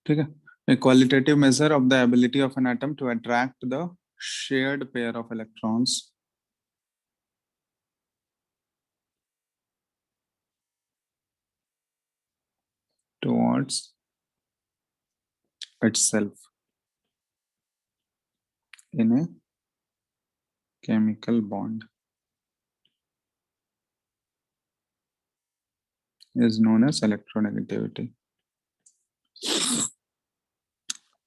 ठीक है। A qualitative measure of the ability of an atom to attract the shared pair of electrons towards itself in a chemical bond is known as electronegativity।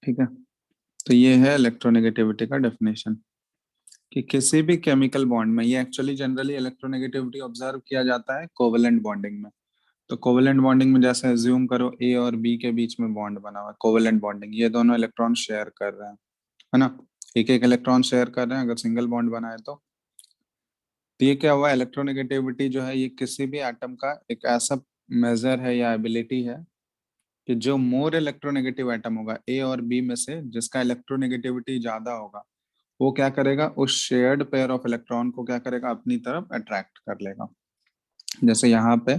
ठीक है, तो ये है electronegativity का definition कि किसी भी केमिकल बॉन्ड में, ये एक्चुअली जनरली इलेक्ट्रोनेगेटिविटी ऑब्जर्व किया जाता है कोवेलेंट बॉन्डिंग में। तो कोवेलेंट बॉन्डिंग में जैसे एज्यूम करो ए और बी के बीच में बॉन्ड बना हुआ है, कोवेलेंट बॉन्डिंग, ये दोनों इलेक्ट्रॉन शेयर कर रहे हैं, है ना, एक एक इलेक्ट्रॉन शेयर कर रहे हैं अगर सिंगल बॉन्ड बना है तो ये क्या हुआ, इलेक्ट्रोनेगेटिविटी जो है ये किसी भी एटम का एक ऐसा मेजर है या एबिलिटी है कि जो मोर इलेक्ट्रोनेगेटिव एटम होगा ए और बी में से, जिसका इलेक्ट्रोनेगेटिविटी ज्यादा होगा, वो क्या करेगा, उस शेयर्ड पेयर ऑफ इलेक्ट्रॉन को क्या करेगा, अपनी तरफ अट्रैक्ट कर लेगा। जैसे यहाँ पे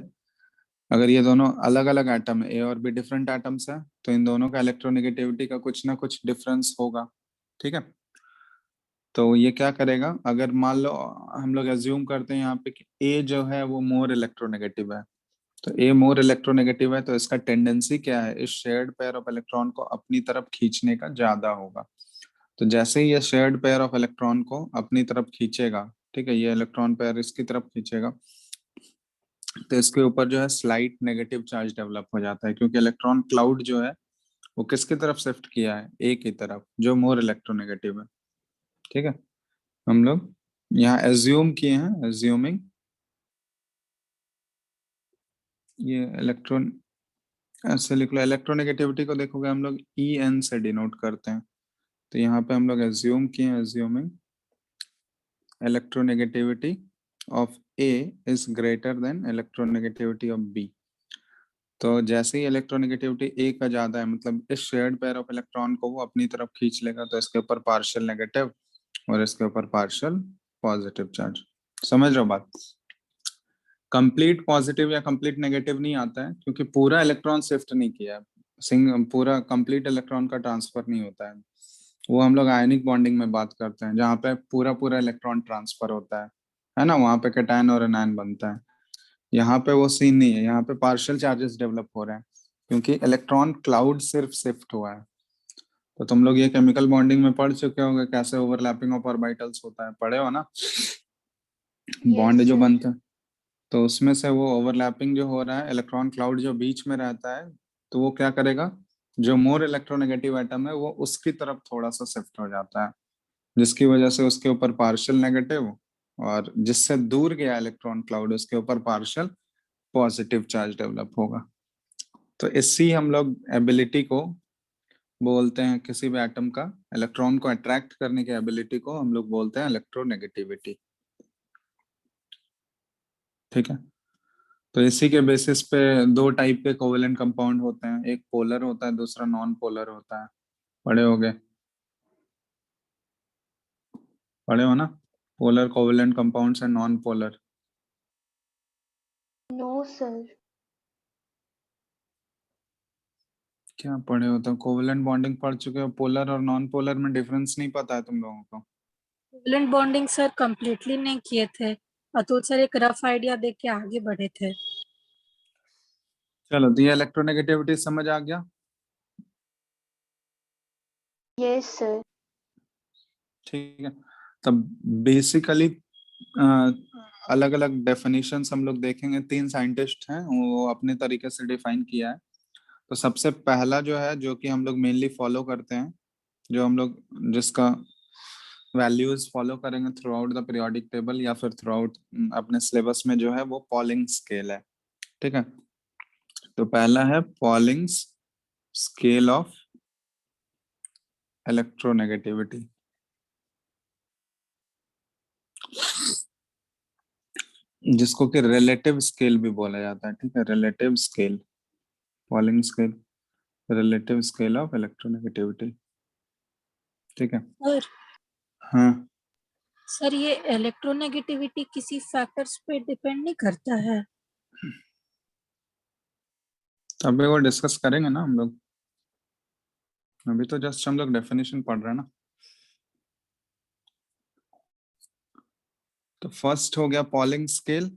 अगर ये दोनों अलग अलग एटम है, ए और बी डिफरेंट एटम्स है, तो इन दोनों का इलेक्ट्रोनेगेटिविटी का कुछ ना कुछ डिफरेंस होगा। ठीक है, तो ये क्या करेगा, अगर मान लो हम लोग एज्यूम करते हैं यहाँ पे कि ए जो है वो मोर इलेक्ट्रोनेगेटिव है, तो ए मोर इलेक्ट्रोनेगेटिव है तो इसका टेंडेंसी क्या है, इस शेयर्ड पेयर ऑफ इलेक्ट्रॉन को अपनी तरफ खींचने का ज्यादा होगा। तो जैसे ही ये शेयर्ड पेयर ऑफ इलेक्ट्रॉन को अपनी तरफ खींचेगा, ठीक है, ये इलेक्ट्रॉन पेयर इसकी तरफ खींचेगा, तो इसके ऊपर जो है स्लाइट नेगेटिव चार्ज डेवलप हो जाता है, क्योंकि इलेक्ट्रॉन क्लाउड जो है वो किसकी तरफ शिफ्ट किया है, ए की तरफ, जो मोर इलेक्ट्रोनेगेटिव है। ठीक है, हम लोग यहाँ एज्यूम किए हैं, एज्यूमिंग ये इलेक्ट्रॉन, ऐसे लिख लो, इलेक्ट्रोनेगेटिविटी को देखोगे हम लोग ई एन से डिनोट करते हैं, तो यहाँ पे हम लोग एज्यूम किए हैं, assuming electronegativity of A is greater than electronegativity of B. तो जैसे ही इलेक्ट्रोनेगेटिविटी ए का ज्यादा है, मतलब इस शेयर्ड पेयर ऑफ इलेक्ट्रॉन को वो अपनी तरफ खींच लेगा, तो इसके ऊपर पार्शियल नेगेटिव और इसके ऊपर पार्शियल पॉजिटिव चार्ज। समझ रहे हो बात? कंप्लीट पॉजिटिव या कंप्लीट नेगेटिव नहीं आता है, क्योंकि पूरा इलेक्ट्रॉन शिफ्ट नहीं किया है, पूरा कंप्लीट इलेक्ट्रॉन का ट्रांसफर नहीं होता है। वो हम लोग आयनिक बॉन्डिंग में बात करते हैं, जहाँ पे पूरा पूरा इलेक्ट्रॉन ट्रांसफर होता है ना, वहाँ पे कैटायन और एनायन बनता है। यहाँ पे वो सीन नहीं है, यहाँ पे पार्शियल चार्जेस डेवलप हो रहे हैं, क्योंकि इलेक्ट्रॉन क्लाउड सिर्फ शिफ्ट हुआ है। तो तुम लोग ये केमिकल बॉन्डिंग में पढ़ चुके होंगे कैसे ओवरलैपिंग ऑफ ऑर्बिटल्स होता है, पढ़े हो ना, बॉन्ड जो बनते हैं, तो उसमें से वो ओवरलैपिंग जो हो रहा है, इलेक्ट्रॉन क्लाउड जो बीच में रहता है, तो वो क्या करेगा, जो मोर इलेक्ट्रोनेगेटिव एटम है वो उसकी तरफ थोड़ा सा शिफ्ट हो जाता है, जिसकी वजह से उसके ऊपर पार्शियल नेगेटिव, और जिससे दूर गया इलेक्ट्रॉन क्लाउड उसके ऊपर पार्शियल पॉजिटिव चार्ज डेवलप होगा। तो इसी हम लोग एबिलिटी को बोलते हैं, किसी भी एटम का इलेक्ट्रॉन को अट्रैक्ट करने की एबिलिटी को हम लोग बोलते हैं इलेक्ट्रोनेगेटिविटी। ठीक है, तो इसी के बेसिस पे दो टाइप के कोवेलेंट कंपाउंड होते हैं, एक पोलर होता है, दूसरा नॉन पोलर होता है। पढ़े होगे, पढ़े हो ना, polar covalent compounds and non polar. No sir. क्या पढ़े हो, तो कोवेलेंट बॉन्डिंग पढ़ चुके हो, पोलर और नॉन पोलर में डिफरेंस नहीं पता है तुम लोगों को? कोवेलेंट बॉन्डिंग सर कंप्लीटली नहीं किए थे, अतुल सर एक रफ आइडिया दे के आगे बढ़े थे। चलो, तो ये इलेक्ट्रोनेगेटिविटी समझ आ गया? Yes sir. ठीक है, तब बेसिकली अलग अलग डेफिनेशंस हम लोग देखेंगे, तीन साइंटिस्ट हैं वो अपने तरीके से डिफाइन किया है। तो सबसे पहला जो है, जो कि हम लोग मेनली फॉलो करते हैं, जो हम लोग जिसका वैल्यूज फॉलो करेंगे through out the periodic table या फिर थ्रू आउट अपने सिलेबस में, जो है वो पॉलिंग स्केल है। ठीक है, तो पहला है पॉलिंग स्केल ऑफ इलेक्ट्रोनेगेटिविटी, जिसको कि रिलेटिव स्केल भी बोला जाता है। ठीक है, relative scale, polling scale, relative scale of electronegativity. ठीक है, सर हाँ, सर ये इलेक्ट्रोनेगेटिविटी किसी फैक्टर्स पे डिपेंड नहीं करता है? अभी वो डिस्कस करेंगे ना हम लोग। अभी तो जस्ट हम लोग डेफिनेशन पढ़ रहे हैं ना। तो फर्स्ट हो गया पॉलिंग स्केल,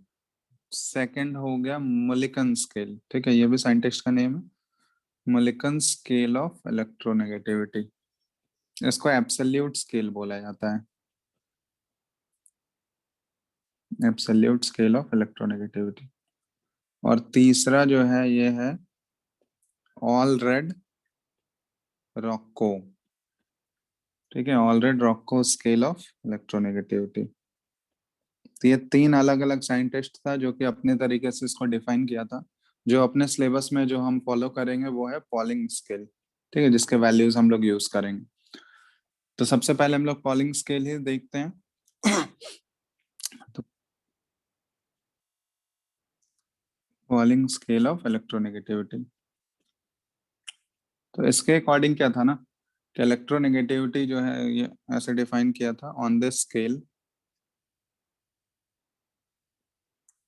सेकंड हो गया मुलिकन स्केल। ठीक है, ये भी साइंटिस्ट का नेम है, मुलिकन स्केल ऑफ इलेक्ट्रोनेगेटिविटी। इसको एब्सोल्यूट स्केल बोला जाता है, एब्सोल्यूट स्केल ऑफ इलेक्ट्रोनेगेटिविटी। और तीसरा जो है ये है ऑल रेड रॉको। ठीक है, all red Roku scale of electronegativity. तो ये तीन अलग अलग साइंटिस्ट था जो कि अपने तरीके से इसको डिफाइन किया था। जो अपने सिलेबस में जो हम फॉलो करेंगे वो है पॉलिंग स्केल। ठीक है, जिसके वैल्यूज हम लोग यूज करेंगे। तो सबसे पहले हम लोग पॉलिंग स्केल ही देखते हैं। तो पॉलिंग स्केल ऑफ इलेक्ट्रोनेगेटिविटी, तो इसके अकॉर्डिंग क्या था ना कि इलेक्ट्रोनेगेटिविटी जो है ये ऐसे डिफाइन किया था, on this scale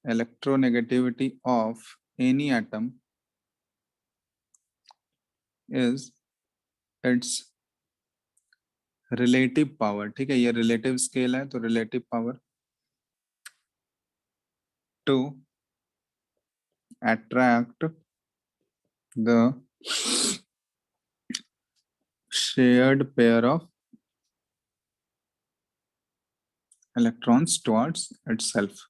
electronegativity of any atom is its relative power। ठीक है, ये रिलेटिव स्केल है, तो relative power to attract the shared pair of electrons towards itself।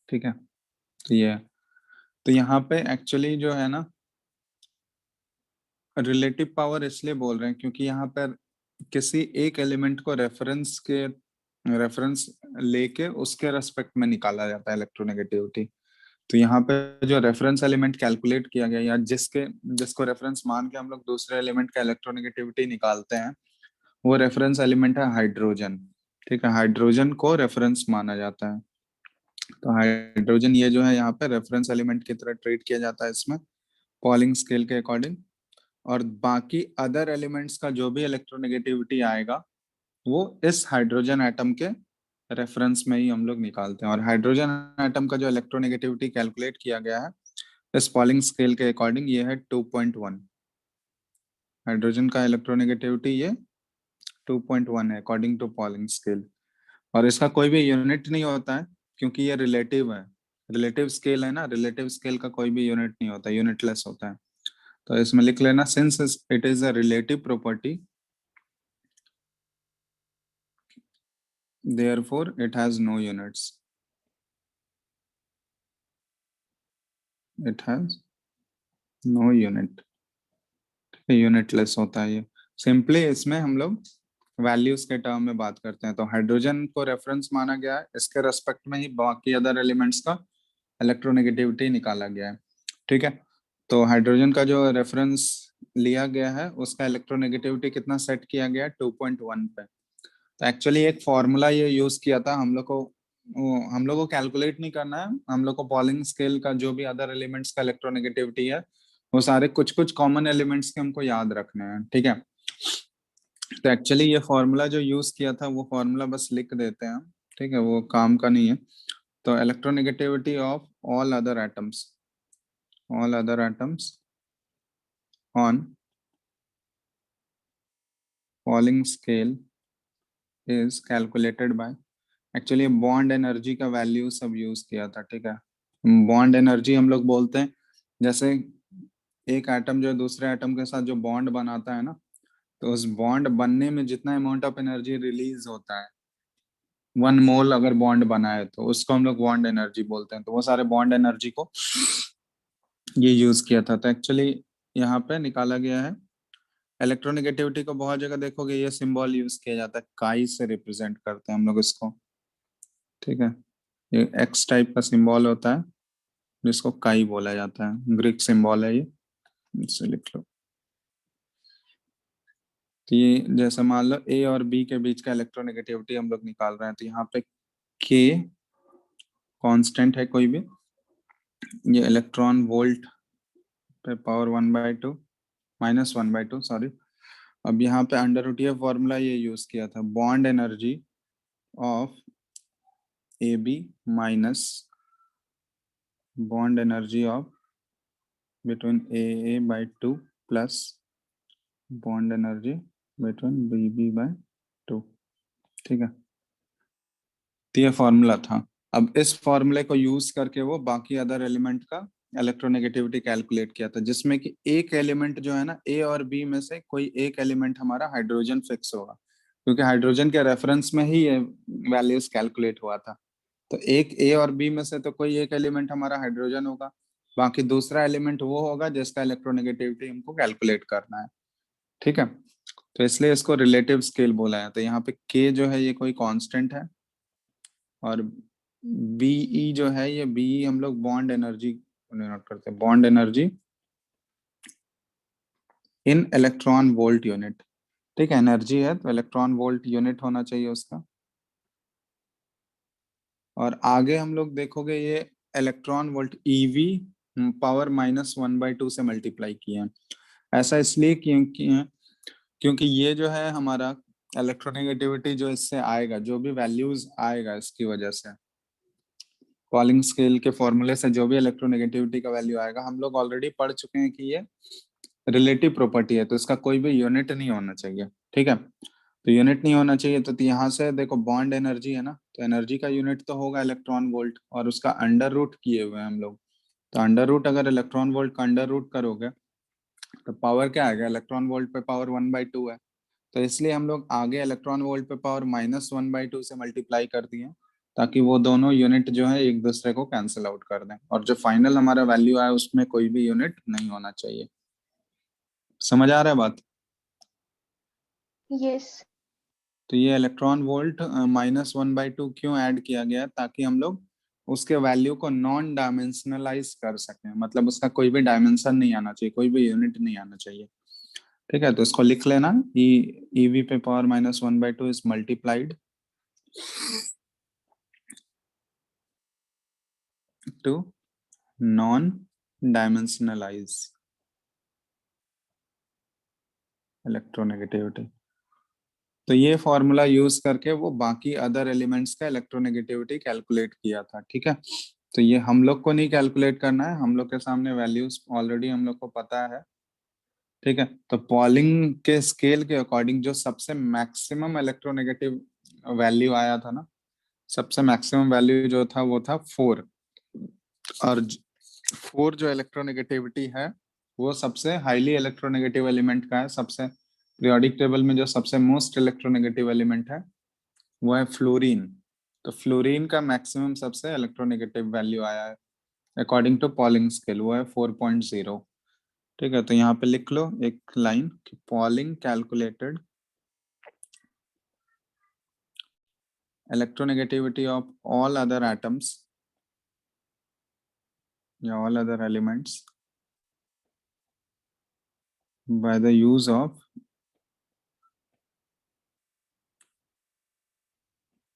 ठीक है, तो ये, तो यहाँ पे एक्चुअली जो है ना रिलेटिव पावर इसलिए बोल रहे हैं क्योंकि यहाँ पर किसी एक एलिमेंट को रेफरेंस लेके उसके रेस्पेक्ट में निकाला जाता है इलेक्ट्रोनेगेटिविटी। तो यहाँ पे जो रेफरेंस एलिमेंट कैलकुलेट किया गया या जिसको रेफरेंस मान के हम लोग दूसरे एलिमेंट का इलेक्ट्रोनेगेटिविटी निकालते हैं, वो रेफरेंस एलिमेंट है हाइड्रोजन। ठीक है, हाइड्रोजन को रेफरेंस माना जाता है। तो हाइड्रोजन ये जो है यहाँ पे रेफरेंस एलिमेंट की तरह ट्रीट किया जाता है इसमें पॉलिंग स्केल के अकॉर्डिंग। और बाकी अदर एलिमेंट्स का जो भी इलेक्ट्रोनेगेटिविटी आएगा वो इस हाइड्रोजन एटम के रेफरेंस में ही हम लोग निकालते हैं। और हाइड्रोजन एटम का जो इलेक्ट्रोनेगेटिविटी कैलकुलेट किया गया है इस पॉलिंग स्केल के अकॉर्डिंग ये है 2.1। हाइड्रोजन का इलेक्ट्रोनेगेटिविटी ये 2.1 है अकॉर्डिंग टू पॉलिंग स्केल। और इसका कोई भी यूनिट नहीं होता है क्योंकि ये रिलेटिव है। रिलेटिव स्केल है ना, रिलेटिव स्केल का कोई भी यूनिट नहीं होता, यूनिटलेस होता है। तो इसमें लिख लेना since it is a relative property therefore it has no units, it has no unit। Unitless होता है ये। सिंपली इसमें हम लोग वैल्यूज के टर्म में बात करते हैं। तो हाइड्रोजन को रेफरेंस माना गया है, इसके रेस्पेक्ट में ही बाकी अदर एलिमेंट्स का इलेक्ट्रोनेगेटिविटी निकाला गया है। ठीक है, तो हाइड्रोजन का जो रेफरेंस लिया गया है उसका इलेक्ट्रोनेगेटिविटी कितना सेट किया गया है 2.1 पे। तो एक्चुअली एक फॉर्मूला ये यूज किया था हम लोग को कैलकुलेट नहीं करना है, हम लोग को पॉलिंग स्केल का जो भी अदर एलिमेंट्स का इलेक्ट्रोनेगेटिविटी है वो सारे कुछ कुछ कॉमन एलिमेंट्स के हमको याद रखने हैं। ठीक है, तो एक्चुअली ये फॉर्मूला जो यूज किया था वो फॉर्मूला बस लिख देते हैं हम। ठीक है, वो काम का नहीं है। तो electronegativity of all other atoms on polling scale is calculated by, actually bond energy का वैल्यू सब यूज किया था। ठीक है, बॉन्ड एनर्जी हम लोग बोलते हैं जैसे एक एटम जो दूसरे एटम के साथ जो बॉन्ड बनाता है ना, तो उस बॉन्ड बनने में जितना अमाउंट ऑफ एनर्जी रिलीज होता है, 1 मोल अगर बॉन्ड बना है तो उसको हम लोग बॉन्ड एनर्जी बोलते हैं। तो वो सारे बॉन्ड एनर्जी को ये यूज किया था। तो एक्चुअली यहाँ पे निकाला गया है। इलेक्ट्रोनेगेटिविटी को बहुत जगह देखोगे ये सिंबल यूज किया जाता है, काई से रिप्रेजेंट करते हैं हम लोग इसको। ठीक है, ये एक्स टाइप का सिंबल होता है जिसको काई बोला जाता है, ग्रीक सिंबल है ये, इससे लिख लो। तो ये जैसे मान लो ए और बी के बीच का इलेक्ट्रोनेगेटिविटी हम लोग निकाल रहे हैं, तो यहाँ पे के कांस्टेंट है कोई भी, ये इलेक्ट्रॉन वोल्ट पे पावर 1/2 -1/2 सॉरी। अब यहाँ पे अंडर रूट ये फॉर्मूला ये यूज किया था, bond energy of A B minus bond energy of between AA/2 plus bond energy between BB/2। ठीक है, तो ये फॉर्मूला था। अब इस फॉर्मूले को यूज करके वो बाकी अदर एलिमेंट का इलेक्ट्रोनेगेटिविटी कैलकुलेट किया था, जिसमें कि एक एलिमेंट जो है ना, ए और बी में से कोई एक एलिमेंट हमारा हाइड्रोजन फिक्स होगा, क्योंकि हाइड्रोजन के रेफरेंस में ही ये वैल्यूज कैलकुलेट हुआ था। तो एक ए और बी में से तो कोई एक एलिमेंट हमारा हाइड्रोजन होगा, बाकी दूसरा एलिमेंट वो होगा जिसका इलेक्ट्रोनेगेटिविटी हमको कैलकुलेट करना है। ठीक है, तो इसलिए इसको रिलेटिव स्केल बोला है। तो यहाँ पे के जो है ये कोई कांस्टेंट है, और बीई जो है ये बीई हम लोग बॉन्ड एनर्जी नोट करते हैं, bond energy in electron volt unit. ठीक है, एनर्जी है तो इलेक्ट्रॉन वोल्ट यूनिट होना चाहिए उसका। और आगे हम लोग देखोगे ये इलेक्ट्रॉन वोल्ट ईवी पावर -1/2 से मल्टीप्लाई किए हैं। ऐसा इसलिए क्योंकि ये जो है हमारा इलेक्ट्रोनेगेटिविटी जो इससे आएगा, जो भी वैल्यूज आएगा इसकी वजह से, पॉलिंग स्केल के फॉर्मूले से जो भी इलेक्ट्रोनेगेटिविटी का वैल्यू आएगा, हम लोग ऑलरेडी पढ़ चुके हैं कि ये रिलेटिव प्रॉपर्टी है, तो इसका कोई भी यूनिट नहीं होना चाहिए। ठीक है, तो यूनिट नहीं होना चाहिए, तो यहाँ से देखो बॉन्ड एनर्जी है ना, तो एनर्जी का यूनिट तो होगा इलेक्ट्रॉन वोल्ट, और उसका अंडर रूट किए हुए हैं हम लोग। तो अंडर रूट, अगर इलेक्ट्रॉन वोल्ट का अंडर रूट करोगे तो पावर क्या आएगा, इलेक्ट्रॉन वोल्ट पे पावर 1/2 है। तो इसलिए हम लोग आगे इलेक्ट्रॉन वोल्ट पे पावर -1/2 से मल्टीप्लाई कर दिए, ताकि वो दोनों यूनिट जो है एक दूसरे को कैंसिल आउट कर दें, और जो फाइनल हमारा वैल्यू आया उसमें कोई भी यूनिट नहीं होना चाहिए। समझ आ रहा है बात? यस। तो ये इलेक्ट्रॉन वोल्ट -1/2 क्यों ऐड किया गया, ताकि हम लोग उसके वैल्यू को नॉन डायमेंशनलाइज कर सकें, मतलब उसका कोई भी डायमेंशन नहीं आना चाहिए, कोई भी यूनिट नहीं आना चाहिए। ठीक है, तो इसको लिख लेना, ई ईवी पे power -1/2 is multiplied to non dimensionalize electronegativity. तो ये फॉर्मूला यूज करके वो बाकी अदर एलिमेंट्स का इलेक्ट्रोनेगेटिविटी कैलकुलेट किया था। ठीक है, तो ये हम लोग को नहीं कैलकुलेट करना है, हम लोग के सामने वैल्यूज ऑलरेडी हम लोग को पता है। ठीक है, तो पॉलिंग के स्केल के अकॉर्डिंग जो सबसे मैक्सिमम इलेक्ट्रोनेगेटिव वैल्यू आया था ना, सबसे मैक्सिमम वैल्यू जो था वो था 4। और 4 जो इलेक्ट्रोनेगेटिविटी है वो सबसे हाईली इलेक्ट्रोनेगेटिव एलिमेंट का है। सबसे पीरियोडिक टेबल में जो सबसे मोस्ट इलेक्ट्रोनेगेटिव एलिमेंट है वो है फ्लोरीन। तो फ्लोरीन का मैक्सिमम सबसे इलेक्ट्रोनेगेटिव वैल्यू आया है अकॉर्डिंग टू पॉलिंग स्केल, वो है 4.0। ठीक है, तो यहाँ पे लिख लो एक लाइन कि Pauling calculated electronegativity of all other atoms या all other elements by the use of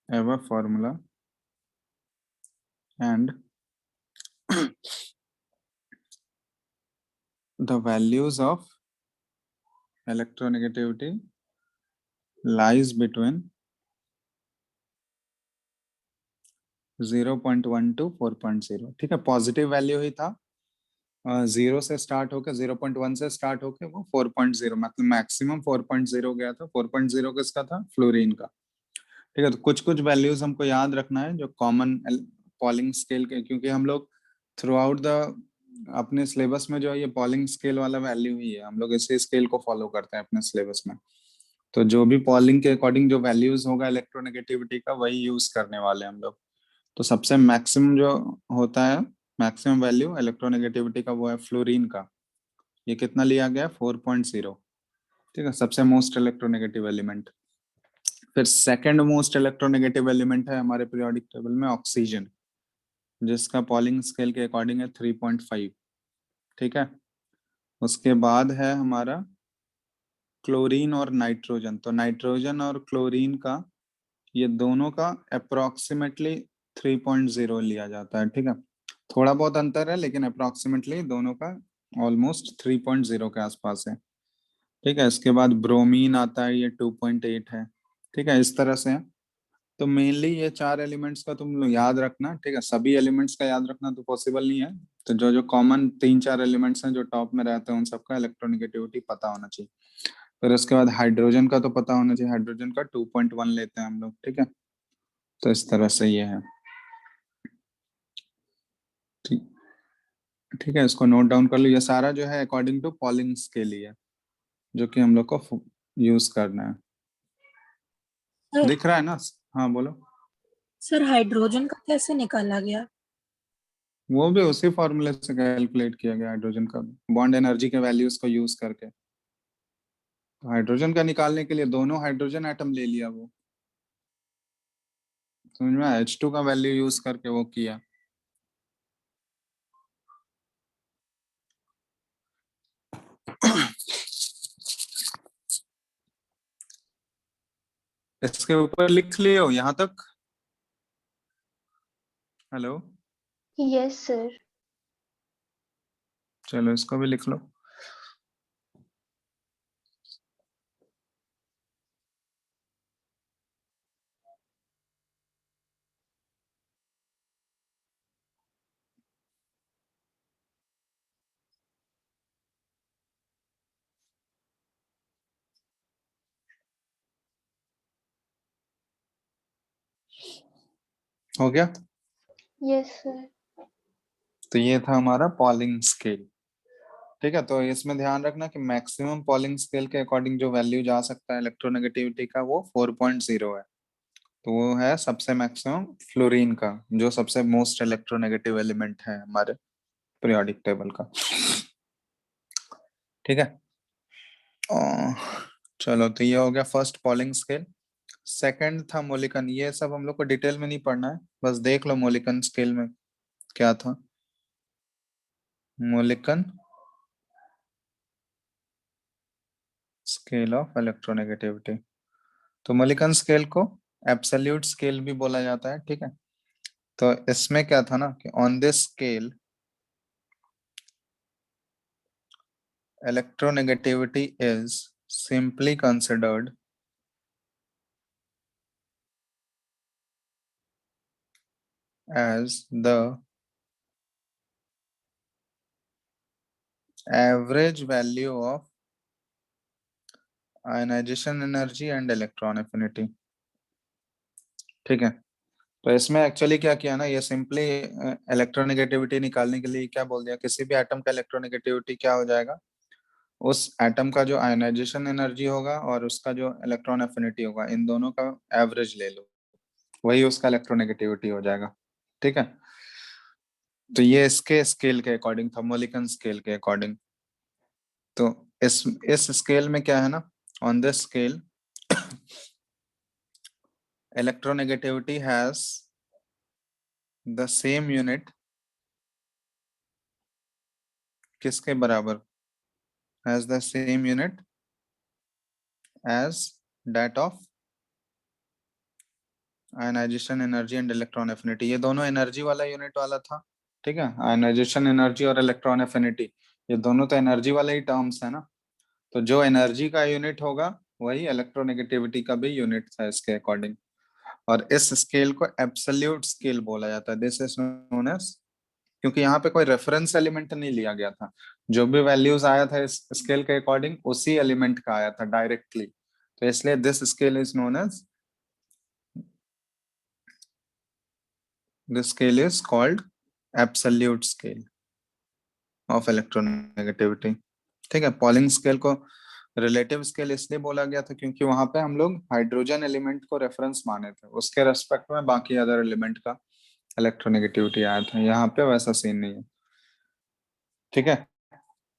our formula and the values of electronegativity lies between 0.1 to 4.0। ठीक है, पॉजिटिव वैल्यू ही था, 0 से स्टार्ट होकर 0.1 से स्टार्ट होकर वो 4.0, मतलब मैक्सिमम 4.0 गया था। 4.0 किसका था, फ्लोरीन का। ठीक है, तो कुछ कुछ वैल्यूज हमको याद रखना है जो कॉमन पॉलिंग स्केल के, क्योंकि हम लोग थ्रू आउट द अपने सिलेबस में जो है ये पॉलिंग स्केल वाला वैल्यू ही है, हम लोग इसी स्केल को फॉलो करते हैं अपने सिलेबस में। तो जो भी पॉलिंग के अकॉर्डिंग जो वैल्यूज होगा इलेक्ट्रोनेगेटिविटी का, वही यूज करने वाले हैं हम लोग। तो सबसे मैक्सिमम जो होता है, मैक्सिमम वैल्यू इलेक्ट्रोनेगेटिविटी का, वो है फ्लोरीन का। ये कितना लिया गया, 4.0। ठीक है, सबसे मोस्ट इलेक्ट्रोनेगेटिव एलिमेंट। फिर सेकंड मोस्ट इलेक्ट्रोनेगेटिव एलिमेंट है हमारे पीरियोडिक टेबल में ऑक्सीजन, जिसका पॉलिंग स्केल के अकॉर्डिंग है 3.5। ठीक है, उसके बाद है हमारा क्लोरीन और नाइट्रोजन। तो नाइट्रोजन और क्लोरीन का, ये दोनों का अप्रोक्सीमेटली 3.0 लिया जाता है। ठीक है, थोड़ा बहुत अंतर है, लेकिन अप्रोक्सीमेटली दोनों का ऑलमोस्ट 3.0 के आसपास है। ठीक है, इसके बाद ब्रोमीन आता है, ये 2.8 है। ठीक है, इस तरह से है। तो मेनली ये 4 एलिमेंट्स का तुम लोग याद रखना, ठीक है। सभी एलिमेंट्स का याद रखना तो पॉसिबल नहीं है, तो जो जो कॉमन 3-4 एलिमेंट्स हैं जो टॉप में रहते हैं उन सबका इलेक्ट्रोनेगेटिविटी पता होना चाहिए। फिर उसके बाद हाइड्रोजन का तो पता होना चाहिए, हाइड्रोजन का 2.1 लेते हैं हम लोग, ठीक है। तो इस तरह से ये है, ठीक। ठीक है, इसको नोट डाउन कर लो। ये सारा जो है अकॉर्डिंग टू पॉलिंग्स के लिए, जो कि हम लोग को यूज करना है। सर दिख रहा है ना? हाँ बोलो। सर हाइड्रोजन का कैसे निकाला गया? वो भी उसी फॉर्मूले से कैलकुलेट किया गया, हाइड्रोजन का बॉन्ड एनर्जी के वैल्यूज को यूज करके। तो हाइड्रोजन का निकालने के लिए दोनों हाइड्रोजन एटम ले लिया, वो समझ में आया? H2 का वैल्यू यूज करके वो किया। इसके ऊपर लिख लियो यहाँ तक। Hello, Yes, sir. चलो इसको भी लिख लो। हो गया? Yes, sir. तो ये था हमारा पॉलिंग स्केल, ठीक है। तो इसमें ध्यान रखना कि मैक्सिमम पॉलिंग स्केल के अकॉर्डिंग जो वैल्यू जा सकता है इलेक्ट्रोनेगेटिविटी का वो 4.0 है। तो वो है सबसे मैक्सिमम फ्लोरीन का, जो सबसे मोस्ट इलेक्ट्रोनेगेटिव एलिमेंट है हमारे पीरियोडिक टेबल का, ठीक है। अह, चलो, तो ये हो गया फर्स्ट पॉलिंग स्केल। सेकंड था मोलिकन। ये सब हम लोग को डिटेल में नहीं पढ़ना है, बस देख लो मोलिकन स्केल में क्या था। मोलिकन स्केल ऑफ इलेक्ट्रोनेगेटिविटी। तो मोलिकन स्केल को एब्सोल्यूट स्केल भी बोला जाता है, ठीक है। तो इसमें क्या था ना कि on this scale electronegativity is simply considered as the average value of ionization energy and electron affinity, ठीक है। तो इसमें एक्चुअली क्या किया ना, ये सिंपली इलेक्ट्रोनेगेटिविटी निकालने के लिए क्या बोल दिया, किसी भी एटम का इलेक्ट्रोनेगेटिविटी क्या हो जाएगा, उस एटम का जो आयनाइजेशन एनर्जी होगा और उसका जो इलेक्ट्रॉन एफिनिटी होगा, इन दोनों का एवरेज ले लो, वही उसका इलेक्ट्रोनेगेटिविटी हो जाएगा, ठीक है। तो ये इसके स्केल के अकॉर्डिंग था, मोलिकन स्केल के अकॉर्डिंग। तो इस स्केल में क्या है ना, on this scale electronegativity has the same unit, किसके बराबर, has the same unit as that of ionization energy and electron affinity. ये दोनों एनर्जी वाला यूनिट वाला था, ठीक है। आयनाइजेशन एनर्जी और इलेक्ट्रॉन एफिनिटी, ये दोनों तो एनर्जी वाले ही टर्म्स है ना। तो जो एनर्जी का यूनिट होगा वही इलेक्ट्रोनेगेटिविटी का भी यूनिट था इसके अकॉर्डिंग। और इस स्केल को एब्सोल्यूट स्केल बोला जाता है, दिस इज नोन एज, क्योंकि यहाँ पे कोई रेफरेंस एलिमेंट नहीं लिया गया था, जो भी वैल्यूज आया था इस स्केल के अकॉर्डिंग उसी एलिमेंट का आया था डायरेक्टली। तो इसलिए this scale is known as, this scale is called absolute scale of electronegativity, ठीक है। पॉलिंग स्केल को रिलेटिव स्केल इसलिए बोला गया था क्योंकि वहां पे हम लोग हाइड्रोजन एलिमेंट को रेफरेंस माने थे, उसके रेस्पेक्ट में बाकी अदर एलिमेंट का इलेक्ट्रोनेगेटिविटी आया था। यहाँ पे वैसा सीन नहीं है, ठीक है।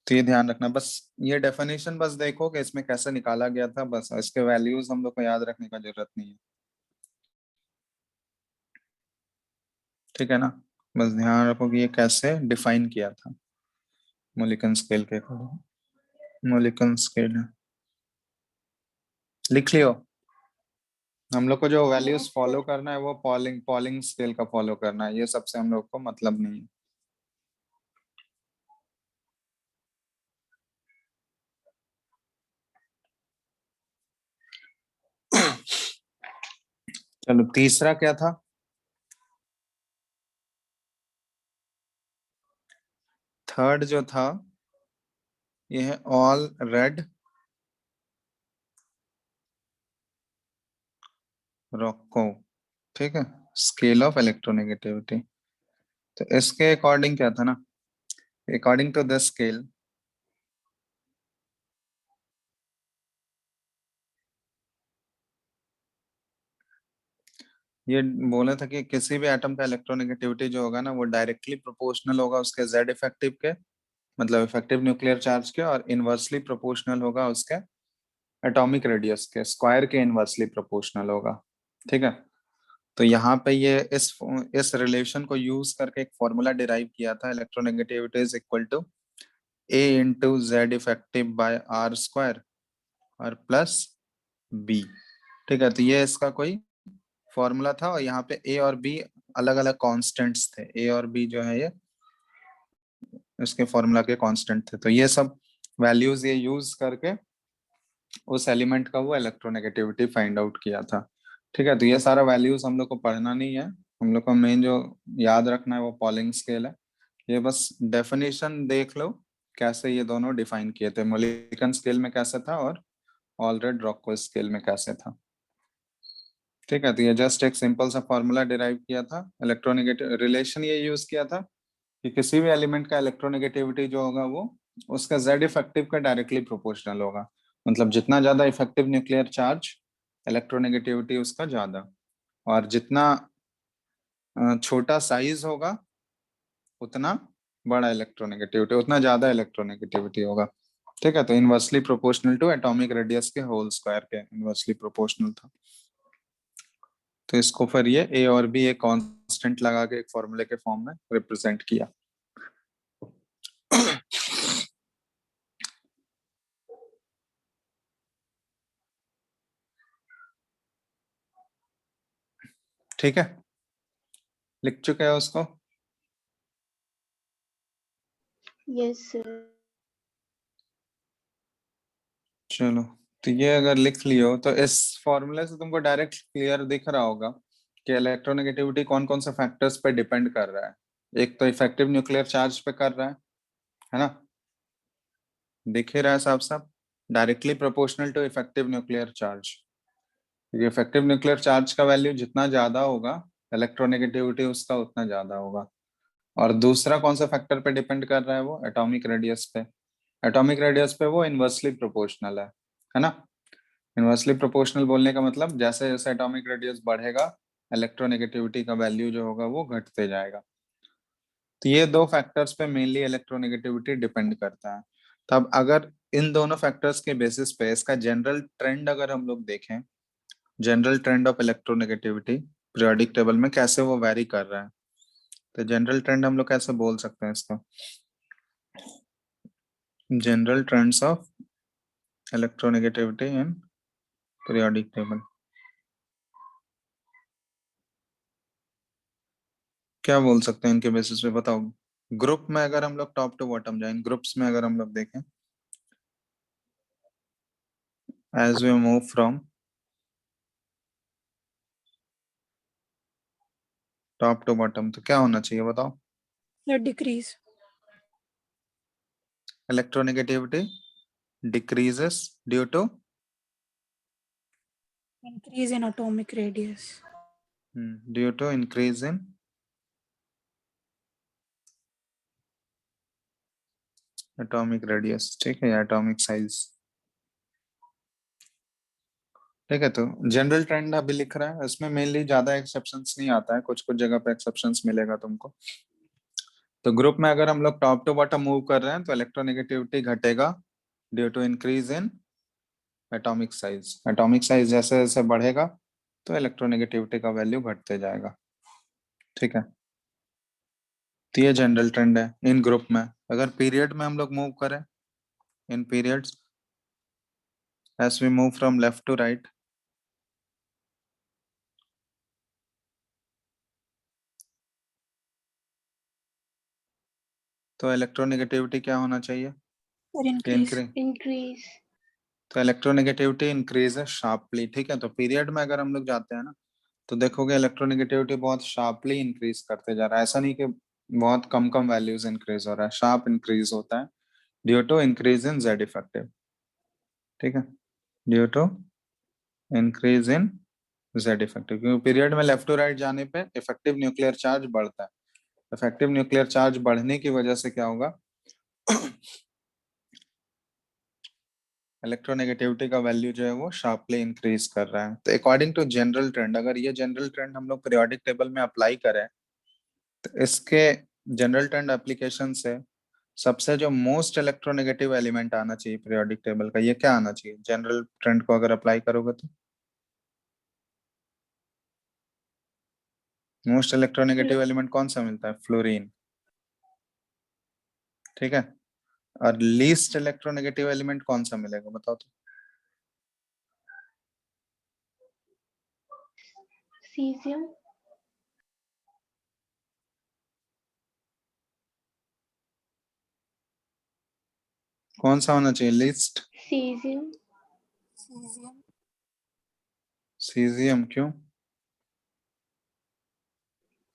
तो ये ध्यान रखना, बस ये डेफिनेशन बस देखो कि इसमें कैसे निकाला गया था, बस इसके वैल्यूज हम लोग को याद रखने का जरूरत नहीं है, ठीक है ना। बस ध्यान रखो कि ये कैसे डिफाइन किया था मोलिकन स्केल के अकॉर्डिंग। मोलिकन स्केल लिख लियो। हम लोग को जो वैल्यूज Yes, sir. फॉलो करना है वो पॉलिंग पॉलिंग स्केल का फॉलो करना है, ये सबसे हम लोग को मतलब नहीं है। चलो तीसरा क्या था? थर्ड जो था ये है ऑल रेड रॉको, ठीक है, स्केल ऑफ इलेक्ट्रोनेगेटिविटी। तो इसके अकॉर्डिंग क्या था ना, अकॉर्डिंग टू द स्केल ये बोला था कि किसी भी एटम का इलेक्ट्रोनेगेटिविटी जो होगा ना वो डायरेक्टली प्रोपोर्शनल होगा उसके जेड इफेक्टिव के, मतलब इफेक्टिव न्यूक्लियर चार्ज के, और इनवर्सली प्रोपोर्शनल होगा उसके एटॉमिक रेडियस के स्क्वायर के, इनवर्सली प्रोपोर्शनल होगा, ठीक है। तो यहाँ पे ये इस रिलेशन को यूज करके एक फॉर्मूला डिराइव किया था, electronegativity is equal to A into Z effective by R square और प्लस बी, ठीक है। तो ये इसका कोई फॉर्मूला था और यहाँ पे ए और बी अलग अलग कॉन्स्टेंट्स थे, ए और बी जो है ये इसके फॉर्मूला के कांस्टेंट थे। तो ये सब वैल्यूज ये यूज करके उस एलिमेंट का वो इलेक्ट्रोनेगेटिविटी फाइंड आउट किया था, ठीक है। तो ये सारा वैल्यूज हम लोग को पढ़ना नहीं है, हम लोग को मेन जो याद रखना है वो पॉलिंग स्केल है। ये बस डेफिनेशन देख लो कैसे ये दोनों डिफाइन किए थे, मोलिकन स्केल में कैसे था और ऑलरेड रॉको स्केल में कैसे था, ठीक है। तो ये जस्ट एक सिंपल सा फॉर्मूला डिराइव किया था, इलेक्ट्रोनेगेटिव रिलेशन ये यूज किया था कि किसी भी एलिमेंट का इलेक्ट्रोनेगेटिविटी जो होगा वो उसका जेड इफेक्टिव का डायरेक्टली प्रोपोर्शनल होगा, मतलब जितना ज्यादा इफेक्टिव न्यूक्लियर चार्ज इलेक्ट्रोनेगेटिविटी उसका ज्यादा, और जितना छोटा साइज होगा उतना बड़ा इलेक्ट्रोनेगेटिविटी, उतना ज्यादा इलेक्ट्रोनेगेटिविटी होगा, ठीक है। तो inversely proportional to atomic radius के होल स्क्वायर के इनवर्सली प्रोपोर्शनल था। तो इसको फिर ये ए और बी एक कांस्टेंट लगा के एक फॉर्मूले के फॉर्म में रिप्रेजेंट किया। ठीक है, लिख चुके हैं उसको? Yes, sir. चलो, तो ये अगर लिख लियो तो इस फॉर्मूले से तुमको डायरेक्ट क्लियर दिख रहा होगा कि इलेक्ट्रोनेगेटिविटी कौन कौन से फैक्टर्स पे डिपेंड कर रहा है। एक तो इफेक्टिव न्यूक्लियर चार्ज पे कर रहा है ना, दिख ही रहा है साफ साफ, directly proportional to effective nuclear charge, क्योंकि इफेक्टिव न्यूक्लियर चार्ज का वैल्यू जितना ज्यादा होगा इलेक्ट्रोनेगेटिविटी उसका उतना ज्यादा होगा। और दूसरा कौन सा फैक्टर पे डिपेंड कर रहा है, वो एटॉमिक रेडियस पे, एटॉमिक रेडियस पे वो इनवर्सली प्रोपोर्शनल है ना। इनवर्सली प्रोपोर्शनल बोलने का मतलब जैसे जैसे एटॉमिक रेडियस बढ़ेगा इलेक्ट्रोनेगेटिविटी का वैल्यू जो होगा वो घटते जाएगा। तो ये दो फैक्टर्स पे मेनली इलेक्ट्रोनेगेटिविटी डिपेंड करता है। तब अगर इन दोनों फैक्टर्स के बेसिस पे इसका जनरल ट्रेंड अगर हम लोग देखें, general trend of electronegativity periodic table में कैसे वो वेरी कर रहा है, तो जनरल ट्रेंड हम लोग कैसे बोल सकते हैं इसका, general trends of electronegativity in periodic table क्या बोल सकते हैं इनके बेसिस पे, बताओ। ग्रुप में अगर हम लोग टॉप टू बॉटम जाएं, ग्रुप्स में अगर हम लोग देखें, as we move from top to bottom तो क्या होना चाहिए बताओ? decrease. Electronegativity decreases due to Increase in atomic radius. Increase in atomic radius, ठीक है, एटॉमिक साइज, ठीक है। तो जनरल ट्रेंड अभी लिख रहा है, इसमें मेनली ज्यादा एक्सेप्शंस नहीं आता है, कुछ कुछ जगह पे एक्सेप्शंस मिलेगा तुमको। तो ग्रुप में अगर हम लोग टॉप टू बॉटम मूव कर रहे हैं तो इलेक्ट्रोनेगेटिविटी घटेगा due to increase in atomic size, atomic size जैसे जैसे बढ़ेगा तो इलेक्ट्रोनेगेटिविटी का वैल्यू घटते जाएगा, ठीक है। तो ये जनरल ट्रेंड है इन ग्रुप में। अगर पीरियड में हम लोग मूव करें, in periods as we move from left to right, तो इलेक्ट्रोनेगेटिविटी क्या होना चाहिए? Or increase. Increase. तो इलेक्ट्रोनेगेटिविटी इंक्रीज है शार्पली, ठीक है। तो पीरियड में अगर हम लोग जाते हैं ना तो देखोगे इलेक्ट्रोनेगेटिविटी बहुत शार्पली इंक्रीज करते जा रहा है। ऐसा नहीं कि बहुत कम कम वैल्यूज इंक्रीज हो रहा है, शार्प इंक्रीज होता है due to increase in Z effective. ठीक है, due to increase in Z effective, क्योंकि पीरियड में लेफ्ट टू राइट जाने पे इफेक्टिव न्यूक्लियर चार्ज बढ़ता है। इफेक्टिव न्यूक्लियर चार्ज बढ़ने की वजह से क्या होगा, इलेक्ट्रोनेगेटिविटी का वैल्यू जो है वो शार्पली इंक्रीज कर रहा है। तो अकॉर्डिंग टू जनरल ट्रेंड, अगर ये जनरल ट्रेंड हम लोग पीरियोडिक टेबल में अप्लाई करें तो इसके जनरल ट्रेंड एप्लीकेशन से सबसे जो मोस्ट इलेक्ट्रोनेगेटिव एलिमेंट आना चाहिए पीरियोडिक टेबल का, ये क्या आना चाहिए जनरल ट्रेंड को अगर अप्लाई करोगे तो? मोस्ट इलेक्ट्रोनेगेटिव एलिमेंट कौन सा मिलता है? फ्लोरीन। ठीक है, और लीस्ट इलेक्ट्रोनेगेटिव एलिमेंट कौन सा मिलेगा बताओ तो? cesium, कौन सा होना चाहिए लीस्ट? cesium, caesium. क्यों?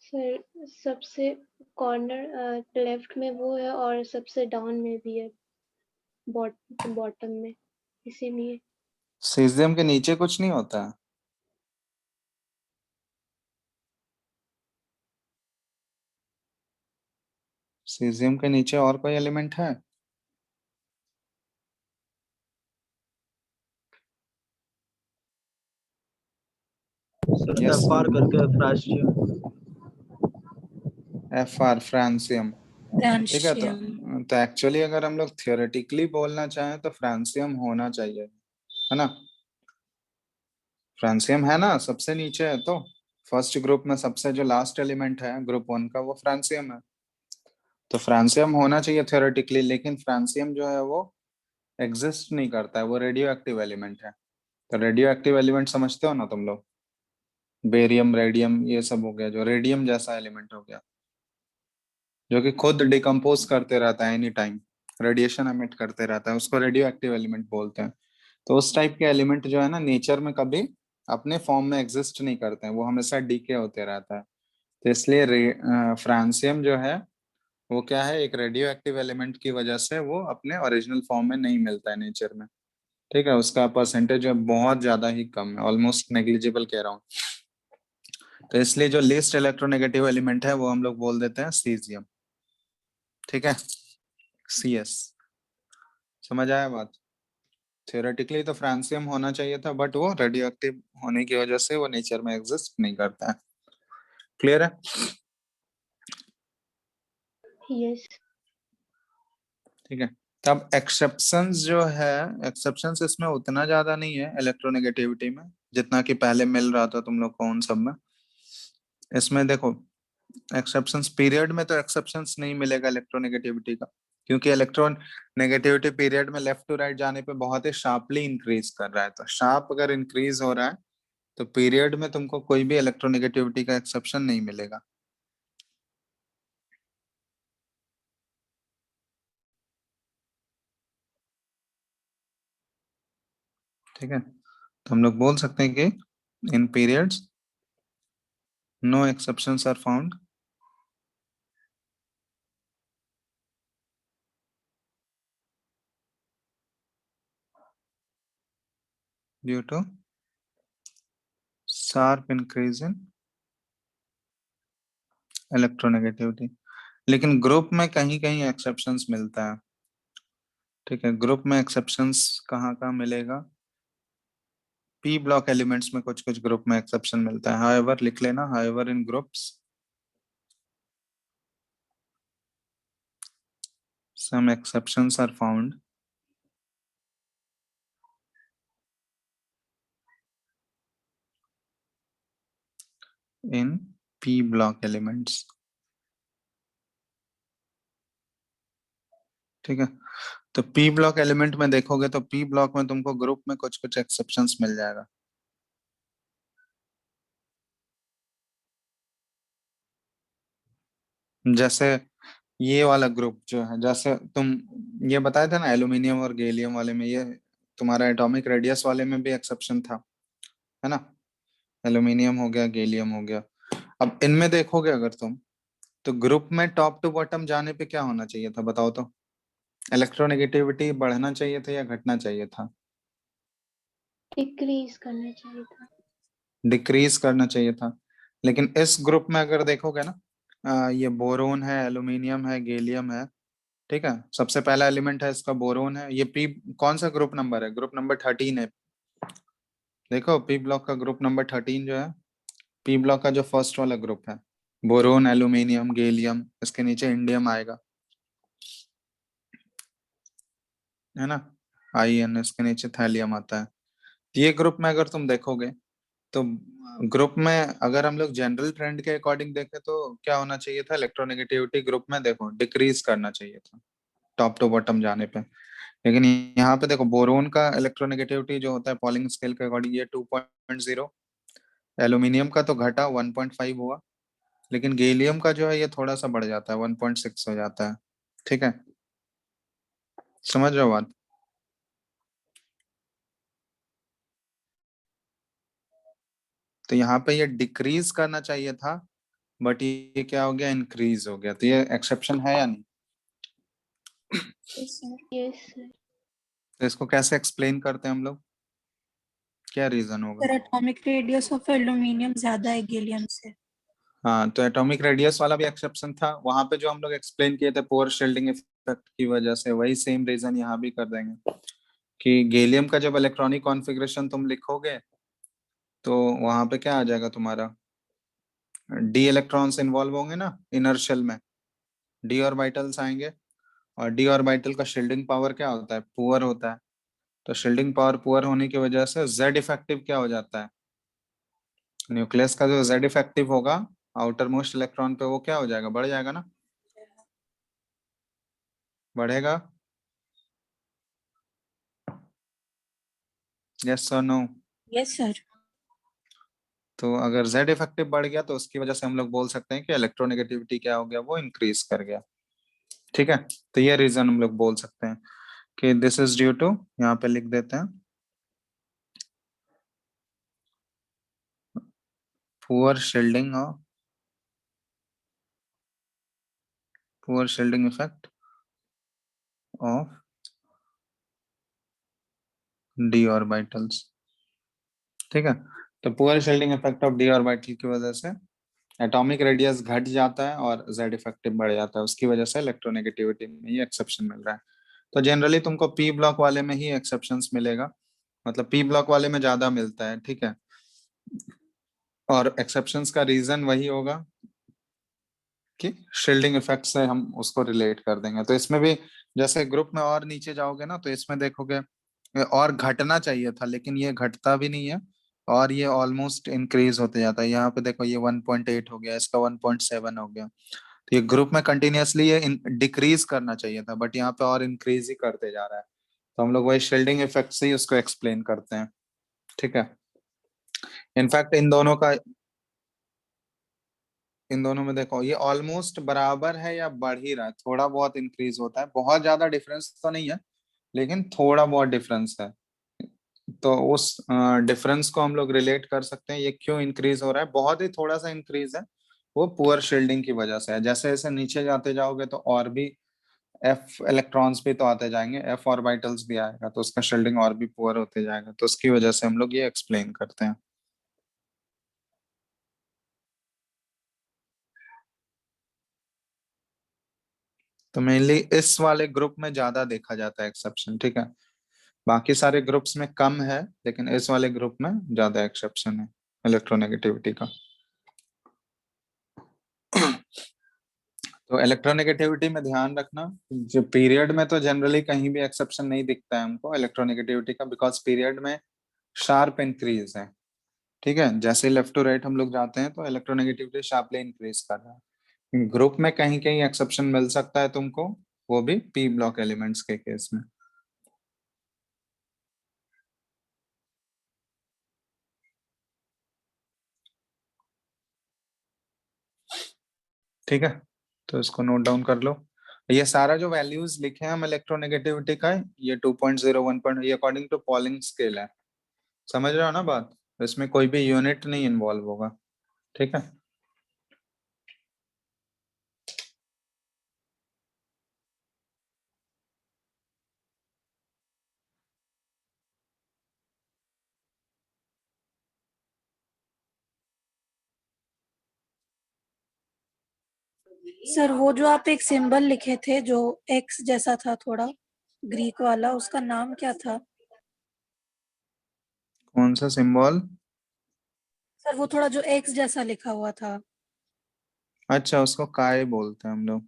सर सबसे कॉर्नर लेफ्ट में वो है और सबसे डाउन में भी है, बॉटम में, इसीलिए। सीजियम के नीचे कुछ नहीं होता है? सीजियम के नीचे और कोई एलिमेंट है? सर यस, FR करके फ्रास्टियम। FR francium. ठीक है, फ्रांशियम। तो एक्चुअली अगर हम लोग थियोरेटिकली बोलना चाहें तो फ्रांसियम होना चाहिए, है ना? फ्रांसियम है ना, सबसे नीचे है तो। फर्स्ट ग्रुप में सबसे जो लास्ट एलिमेंट है ग्रुप 1 का, वो फ्रांसियम है। तो फ्रांसियम होना चाहिए थियोरेटिकली, लेकिन फ्रांसियम जो है वो एग्जिस्ट नहीं करता है, वो रेडियो एक्टिव एलिमेंट है। तो रेडियो एक्टिव एलिमेंट समझते हो ना तुम लोग? बेरियम, रेडियम, ये सब हो गया, जो रेडियम जैसा एलिमेंट हो गया, जो कि खुद डिकम्पोज करते रहता है एनी टाइम, रेडिएशन एमिट करते रहता है, उसको रेडियो एक्टिव एलिमेंट बोलते हैं। तो उस टाइप के एलिमेंट जो है ना, नेचर में कभी अपने फॉर्म में एग्जिस्ट नहीं करते हैं, वो हमेशा डीके होते रहता है। तो इसलिए फ्रांसियम जो है वो क्या है, एक रेडियो एक्टिव एलिमेंट की वजह से वो अपने ओरिजिनल फॉर्म में नहीं मिलता है नेचर में। ठीक है, उसका परसेंटेज जो है बहुत ज्यादा ही कम है, ऑलमोस्ट नेग्लिजिबल कह रहा हूँ। तो इसलिए जो लीस्ट इलेक्ट्रोनेगेटिव एलिमेंट है वो हम लोग बोल देते हैं सीजियम। ठीक है, CS। समझ आया बात? थियोरेटिकली तो फ्रांसियम होना चाहिए था, बट वो रेडियो एक्टिव होने की वजह से वो नेचर में एग्जिस्ट नहीं करता है। क्लियर है? यस। ठीक है, तब एक्सेप्शंस जो है, एक्सेप्शंस इसमें उतना ज्यादा नहीं है इलेक्ट्रोनेगेटिविटी में जितना कि पहले मिल रहा था तुम लोग को उन सब में। इसमें देखो, एक्सेप्शंस पीरियड में तो एक्सेप्शंस नहीं मिलेगा इलेक्ट्रोनेगेटिविटी का, क्योंकि इलेक्ट्रॉन नेगेटिविटी पीरियड में लेफ्ट टू राइट जाने पे बहुत ही शार्पली इंक्रीज कर रहा है। तो शार्प अगर इंक्रीज हो रहा है तो पीरियड में तुमको कोई भी इलेक्ट्रोनेगेटिविटी का एक्सेप्शन नहीं मिलेगा। ठीक है, तो हम लोग बोल सकते हैं कि in periods no exceptions are found due to sharp increase in electronegativity. लेकिन ग्रुप में कहीं कहीं एक्सेप्शंस मिलता है। ठीक है, ग्रुप में एक्सेप्शंस कहाँ कहाँ मिलेगा? पी ब्लॉक एलिमेंट्स में कुछ कुछ ग्रुप में एक्सेप्शन मिलता है। हाउएवर लिख लेना, however in groups some exceptions are found in p block elements। ठीक है, तो p ब्लॉक एलिमेंट में देखोगे तो p ब्लॉक में तुमको ग्रुप में कुछ कुछ एक्सेप्शंस मिल जाएगा। जैसे ये वाला ग्रुप जो है, जैसे तुम ये बताए थे ना एल्यूमिनियम और गैलियम वाले में, ये तुम्हारा एटॉमिक रेडियस वाले में भी एक्सेप्शन था, है ना? एल्यूमिनियम हो गया, गैलियम हो गया। अब इनमें देखोगे अगर तुम, तो ग्रुप में टॉप टू बॉटम जाने पे क्या होना चाहिए था बताओ तो? इलेक्ट्रोनेगेटिविटी बढ़ना चाहिए था या घटना चाहिए था? डिक्रीज करना चाहिए था। डिक्रीज करना चाहिए था। लेकिन इस ग्रुप में अगर देखोगे ना, ये बोरोन है, एल्यूमिनियम है, गैलियम है, ठीक है। सबसे पहला एलिमेंट है इसका बोरोन है। ये पी कौन सा ग्रुप नंबर है? ग्रुप नंबर 13 है। देखो पी ब्लॉक का ग्रुप नंबर 13 जो है, पी ब्लॉक का जो फर्स्ट वाला ग्रुप है, बोरोन, एल्यूमिनियम, गैलियम, इसके नीचे इंडियम आएगा, है ना, IN, इसके नीचे थैलियम आता है। ये ग्रुप में अगर तुम देखोगे, तो ग्रुप में अगर हम लोग जनरल ट्रेंड के अकॉर्डिंग देखें तो क्या होना चाहिए था? इलेक्ट्रोनेगेटिविटी ग्रुप में देखो डिक्रीज करना चाहिए था टॉप टू बॉटम जाने पे। लेकिन यहाँ पे देखो बोरोन का इलेक्ट्रोनेगेटिविटी जो होता है पॉलिंग स्केल के अकॉर्डिंग ये 2.0, एल्यूमिनियम का तो घटा 1.5 हुआ, लेकिन गैलियम का जो है ये थोड़ा सा बढ़ जाता है, 1.6 हो जाता है। ठीक है, समझ रहे हो बात? तो यहाँ पे ये डिक्रीज करना चाहिए था, बट ये क्या हो गया? इंक्रीज हो गया। तो ये एक्सेप्शन है या नहीं? Yes sir. Yes sir. तो इसको कैसे एक्सप्लेन करते हैं हम लोग? क्या रीजन होगा? Sir atomic radius of aluminium ज्यादा है गैलियम से। हाँ, तो एटॉमिक रेडियस वाला भी एक्सेप्शन था वहां पे, जो हम लोग एक्सप्लेन किए थे पोअर शील्डिंग इफेक्ट की वजह से, वही सेम रीजन यहाँ भी कर देंगे कि गैलियम का जब इलेक्ट्रॉनिक कॉन्फ़िगरेशन तुम लिखोगे तो वहां पे क्या आ जाएगा तुम्हारा? डी इलेक्ट्रॉन्स इन्वॉल्व होंगे ना इनर्शियल में, डी ऑर्बिटल्स आएंगे, और डी ऑर्बिटल का शील्डिंग पावर क्या होता है? पुअर होता है। तो शील्डिंग पावर पुअर होने की वजह से जेड इफेक्टिव क्या हो जाता है? न्यूक्लियस का जो जेड इफेक्टिव होगा आउटर मोस्ट इलेक्ट्रॉन पे, वो क्या हो जाएगा? बढ़ जाएगा ना? बढ़ेगा? यस और नो? Yes sir. तो अगर जेड इफेक्टिव बढ़ गया तो उसकी वजह से हम लोग बोल सकते हैं कि इलेक्ट्रोनेगेटिविटी क्या हो गया? वो इंक्रीज कर गया। ठीक है, तो ये रीजन हम लोग बोल सकते हैं कि दिस इज ड्यू टू, यहाँ पे लिख देते हैं, पुअर शील्डिंग और poor shielding effect of D orbitals. ठीक है, तो poor shielding effect of D orbital की वजह से एटॉमिक रेडियस घट जाता है और जेड इफेक्टिव बढ़ जाता है, उसकी वजह से इलेक्ट्रोनेगेटिविटी में ही एक्सेप्शन मिल रहा है। तो जनरली तुमको पी ब्लॉक वाले में ही एक्सेप्शंस मिलेगा, मतलब पी ब्लॉक वाले में ज्यादा मिलता है। ठीक है, और एक्सेप्शंस का रीजन वही होगा कि शील्डिंग इफेक्ट से हम उसको रिलेट कर देंगे। तो इसमें भी जैसे ग्रुप में और नीचे जाओगे ना, तो इसमें देखोगे और घटना चाहिए था, लेकिन ये घटता भी नहीं है और ये ऑलमोस्ट इंक्रीज होते जाता है। यहाँ पे देखो ये 1.8 हो गया, इसका 1.7 हो गया। तो ये ग्रुप में कंटिन्यूअसली ये डिक्रीज करना चाहिए था, बट यहाँ पे और इंक्रीज ही करते जा रहा है। तो हम लोग वही शील्डिंग इफेक्ट से ही उसको एक्सप्लेन करते हैं। ठीक है, इनफैक्ट इन दोनों में देखो ये ऑलमोस्ट बराबर है या बढ़ ही रहा है, थोड़ा बहुत इंक्रीज होता है, बहुत ज्यादा डिफरेंस तो नहीं है, लेकिन थोड़ा बहुत डिफरेंस है। तो उस डिफरेंस को हम लोग रिलेट कर सकते हैं, ये क्यों इंक्रीज हो रहा है? बहुत ही थोड़ा सा इंक्रीज है, वो पुअर शील्डिंग की वजह से है। जैसे जैसे नीचे जाते जाओगे तो और भी एफ इलेक्ट्रॉन्स भी तो आते जाएंगे, एफ ऑर्बिटल्स भी आएगा, तो उसका शील्डिंग और भी पुअर होते जाएगा, तो उसकी वजह से हम लोग ये एक्सप्लेन करते हैं। तो मेनली इस वाले ग्रुप में ज्यादा देखा जाता है एक्सेप्शन। ठीक है, बाकी सारे ग्रुप्स में कम है, लेकिन इस वाले ग्रुप में ज्यादा एक्सेप्शन है इलेक्ट्रोनेगेटिविटी का। तो इलेक्ट्रोनेगेटिविटी में ध्यान रखना, जो पीरियड में तो जनरली कहीं भी एक्सेप्शन नहीं दिखता है हमको इलेक्ट्रोनेगेटिविटी का, बिकॉज पीरियड में शार्प इंक्रीज है। ठीक है, जैसे लेफ्ट टू राइट हम लोग जाते हैं तो इलेक्ट्रोनेगेटिविटी शार्पली इंक्रीज कर रहा है। ग्रुप में कहीं कहीं एक्सेप्शन मिल सकता है तुमको, वो भी पी ब्लॉक एलिमेंट्स के केस में। ठीक है, तो इसको नोट डाउन कर लो। ये सारा जो वैल्यूज लिखे हैं हम इलेक्ट्रोनेगेटिविटी का, ये 2.0, 1 ये अकॉर्डिंग टू पॉलिंग स्केल है। समझ रहे हो ना बात? तो इसमें कोई भी यूनिट नहीं इन्वॉल्व होगा, ठीक है। सर वो जो आप एक सिंबल लिखे थे जो एक्स जैसा था थोड़ा ग्रीक वाला, उसका नाम क्या था? कौन सा सिंबल? सर वो थोड़ा जो एक्स जैसा लिखा हुआ था। अच्छा, उसको काय बोलते हैं हम लोग।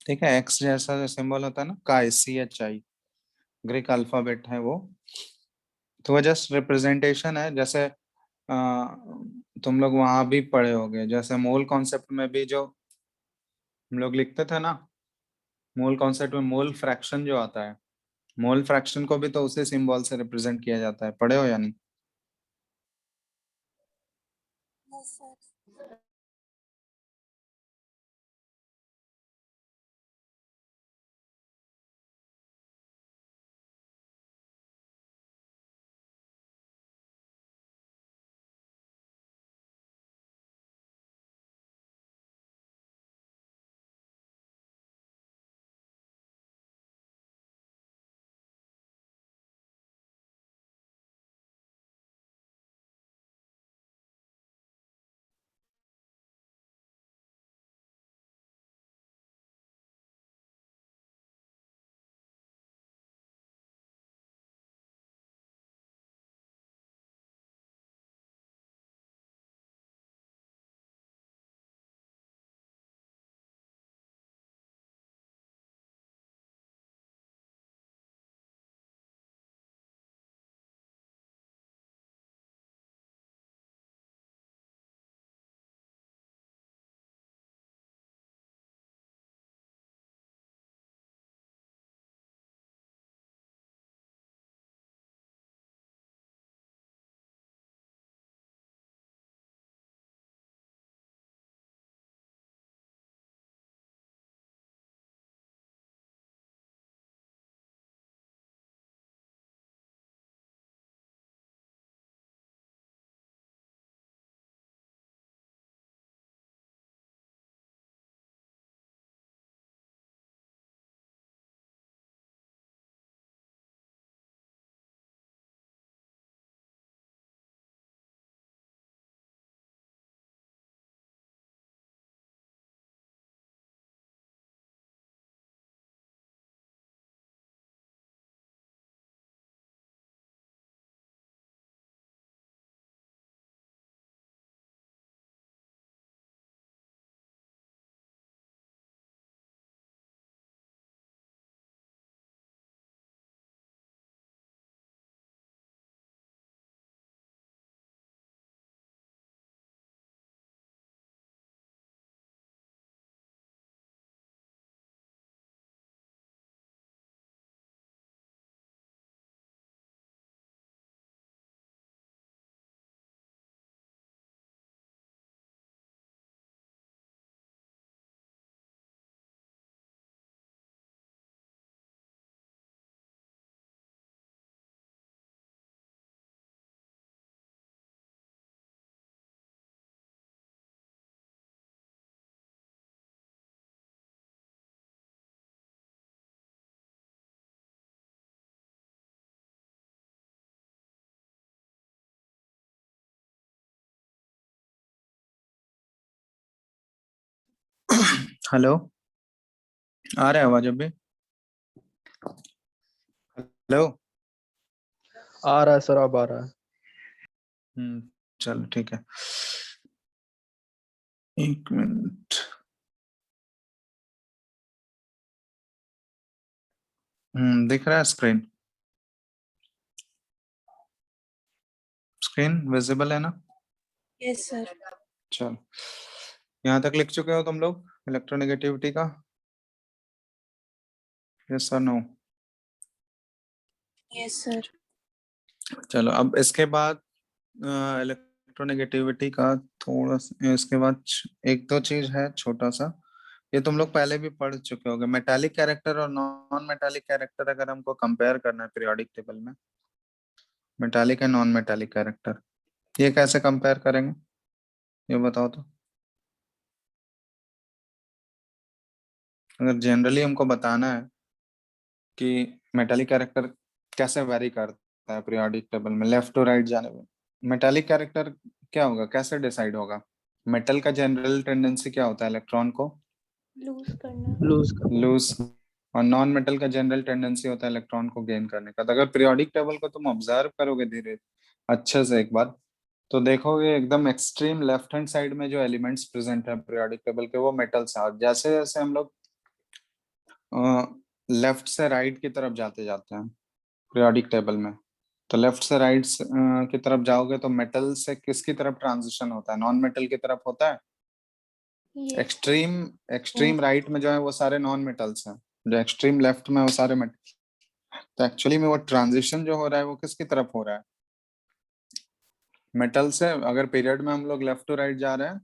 ठीक है, एक्स जैसा जो सिंबल होता है ना, काय, CHI, ग्रीक अल्फाबेट है वो। तो वो जस्ट रिप्रेजेंटेशन है, जैसे तुम लोग वहां भी पढ़े होगे, जैसे मोल कॉन्सेप्ट में भी जो हम लोग लिखते थे ना, मोल कॉन्सेप्ट में मोल फ्रैक्शन जो आता है, मोल फ्रैक्शन को भी तो उसी सिंबल से रिप्रेजेंट किया जाता है, पढ़े हो या नहीं? हेलो, आ रहा है आवाज अभी? हेलो। आ रहा है सर, अब आ रहा है। चलो ठीक है, एक मिनट। दिख रहा है स्क्रीन? स्क्रीन विजिबल है ना? Yes sir. चलो, यहाँ तक लिख चुके हो तुम लोग इलेक्ट्रोनेगेटिविटी का? यस और नो? Yes sir. चलो अब इसके बाद इलेक्ट्रोनेगेटिविटी का थोड़ा इसके बाद एक दो चीज है छोटा सा, ये तुम लोग पहले भी पढ़ चुके होगे। मेटालिक कैरेक्टर और नॉन मेटालिक कैरेक्टर अगर हमको कंपेयर करना है पीरियोडिक टेबल में, metallic and non metallic character, ये कैसे कंपेयर करेंगे ये बताओ तो। अगर जनरली हमको बताना है कि मेटालिक कैरेक्टर कैसे वेरी करता है पीरियोडिक टेबल में लेफ्ट टू राइट जाने में, मेटालिक कैरेक्टर क्या होगा, कैसे डिसाइड होगा? मेटल का जनरल टेंडेंसी क्या होता है, इलेक्ट्रॉन को लूज करना। लूज कर लूज, और नॉन मेटल का जनरल टेंडेंसी होता है इलेक्ट्रॉन को गेन करने का। तो अगर पीरियोडिक टेबल को तुम ऑब्जर्व करोगे धीरे अच्छे से एक बार, तो देखोगे एकदम एक्सट्रीम लेफ्ट हैंड साइड में जो एलिमेंट्स प्रेजेंट है पीरियोडिक टेबल के वो मेटल्स हैं, और जैसे जैसे हम लोग लेफ्ट से राइट की तरफ जाते जाते हैं पीरियोडिक टेबल में, तो लेफ्ट से राइट की तरफ जाओगे तो मेटल से किसकी तरफ ट्रांजिशन होता है, नॉन मेटल की तरफ होता है। ये एक्सट्रीम एक्सट्रीम राइट में जो है वो सारे नॉन मेटल्स हैं, जो एक्सट्रीम लेफ्ट में वो सारे मेटल। तो एक्चुअली में वो ट्रांजिशन जो हो रहा है वो किसकी तरफ हो रहा है, मेटल से। अगर पीरियड में हम लोग लेफ्ट टू राइट जा रहे हैं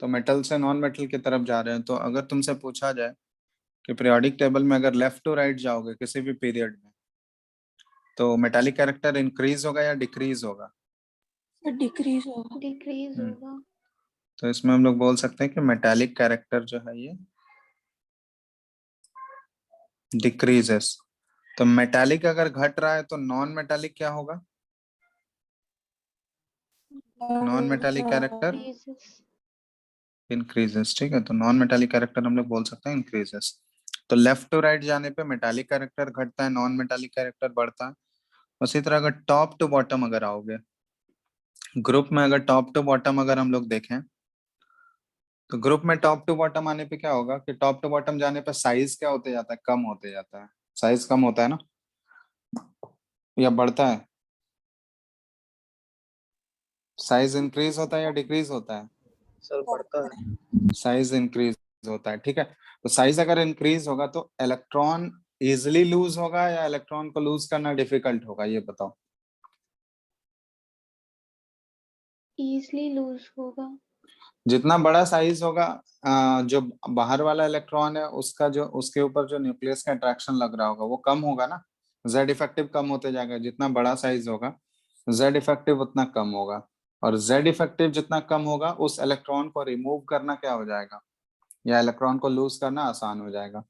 तो मेटल से नॉन मेटल की तरफ जा रहे हैं। तो अगर तुमसे पूछा जाए कि पीरियोडिक टेबल में अगर लेफ्ट टू राइट जाओगे किसी भी पीरियड में, तो मेटालिक कैरेक्टर इंक्रीज होगा या डिक्रीज होगा? डिक्रीज होगा। डिक्रीज हम्म। होगा। तो इसमें हम लोग बोल सकते हैं कि मेटालिक कैरेक्टर जो है ये डिक्रीजेस। तो मेटालिक अगर घट रहा है तो नॉन मेटालिक क्या होगा, non metallic character Increases। Increases. ठीक है, तो नॉन मेटालिक कैरेक्टर हम लोग बोल सकते हैं इंक्रीजेस। तो लेफ्ट टू राइट जाने पे मेटालिक कैरेक्टर घटता है, नॉन मेटालिक कैरेक्टर बढ़ता है। उसी तरह अगर टॉप टू बॉटम अगर आओगे ग्रुप में, अगर टॉप टू बॉटम अगर हम लोग देखें, तो ग्रुप में टॉप टू बॉटम आने पे क्या होगा कि टॉप टू बॉटम जाने पे साइज क्या होते जाता है, कम होते जाता है। साइज कम होता है ना, या बढ़ता है? साइज इंक्रीज होता है या डिक्रीज होता है? सर बढ़ता है। साइज इंक्रीज होता है। ठीक है, तो साइज अगर इंक्रीज होगा तो इलेक्ट्रॉन इजिली लूज होगा या इलेक्ट्रॉन को लूज करना डिफिकल्ट होगा, ये बताओ। Easily lose होगा। जितना बड़ा साइज होगा जो बाहर वाला इलेक्ट्रॉन है उसका जो उसके ऊपर जो न्यूक्लियस का अट्रैक्शन लग रहा होगा वो कम होगा ना, जेड इफेक्टिव कम होते जाएगा। जितना बड़ा साइज होगा जेड इफेक्टिव उतना कम होगा, और जेड इफेक्टिव जितना कम होगा उस इलेक्ट्रॉन को रिमूव करना क्या हो जाएगा, या इलेक्ट्रॉन को लूज करना आसान हो जाएगा।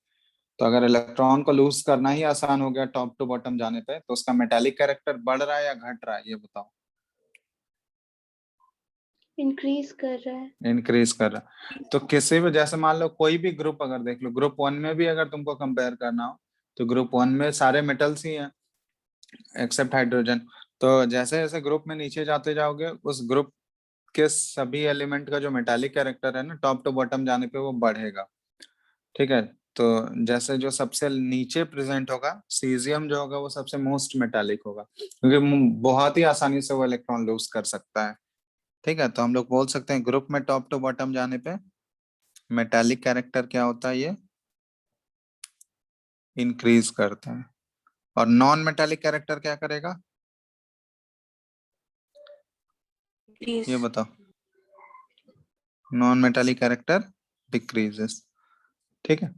तो अगर इलेक्ट्रॉन को लूज करना ही आसान हो गया टॉप टू बॉटम जाने पे, तो उसका मेटालिक कैरेक्टर बढ़ रहा है या घट रहा है, ये बताओ। Increase कर रहा है। इंक्रीज कर रहा है। तो किसी भी, जैसे मान लो कोई भी ग्रुप अगर देख लो, ग्रुप वन में भी अगर तुमको कंपेयर करना हो तो ग्रुप वन में सारे मेटल्स ही हैं एक्सेप्ट हाइड्रोजन। तो जैसे जैसे ग्रुप में नीचे जाते जाओगे उस ग्रुप के सभी एलिमेंट का जो मेटालिक कैरेक्टर है ना टॉप टू बॉटम जाने पे वो बढ़ेगा। ठीक है, तो जैसे जो सबसे नीचे प्रेजेंट होगा सीजियम जो होगा वो सबसे मोस्ट मेटालिक होगा, क्योंकि बहुत ही आसानी से वो इलेक्ट्रॉन लूज कर सकता है। ठीक है, तो हम लोग बोल सकते हैं ग्रुप में टॉप टू बॉटम जाने पे मेटालिक कैरेक्टर क्या होता है, ये इंक्रीज करता है। और नॉन मेटालिक कैरेक्टर क्या करेगा, डिक्रीज। ये बताओ। Non metallic character decreases. ठीक है,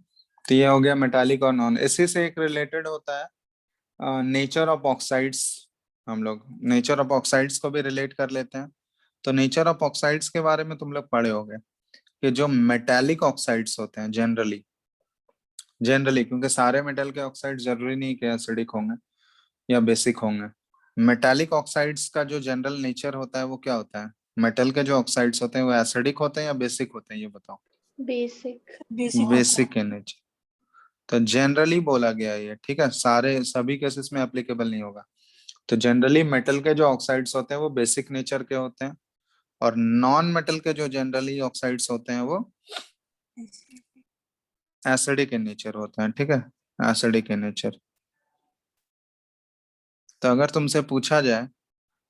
तो ये हो गया मेटालिक और नॉन। इसी से एक रिलेटेड होता है नेचर ऑफ ऑक्साइड्स। हम लोग नेचर ऑफ ऑक्साइड्स को भी रिलेट कर लेते हैं। तो नेचर ऑफ ऑक्साइड्स के बारे में तुम लोग पढ़े होंगे कि जो मेटालिक ऑक्साइड्स होते हैं जनरली जनरली क्योंकि सारे मेटल के ऑक्साइड जरूरी नहीं कि एसिडिक होंगे या बेसिक होंगे। मेटालिक ऑक्साइड्स का जो जनरल नेचर होता है वो क्या होता है, मेटल के जो ऑक्साइड्स होते हैं वो एसिडिक होते हैं या बेसिक होते हैं, ये बताओ। Basic। Basic basic in nature. तो जनरली बोला गया है ये, ठीक है, सारे सभी केसेस में एप्लीकेबल नहीं होगा। तो जनरली मेटल के जो ऑक्साइड्स होते हैं वो बेसिक नेचर के होते हैं, और नॉन मेटल के जो जनरली ऑक्साइड्स होते हैं वो एसिडिक इन नेचर होते हैं। ठीक है, एसिडिक इन नेचर। तो अगर तुमसे पूछा जाए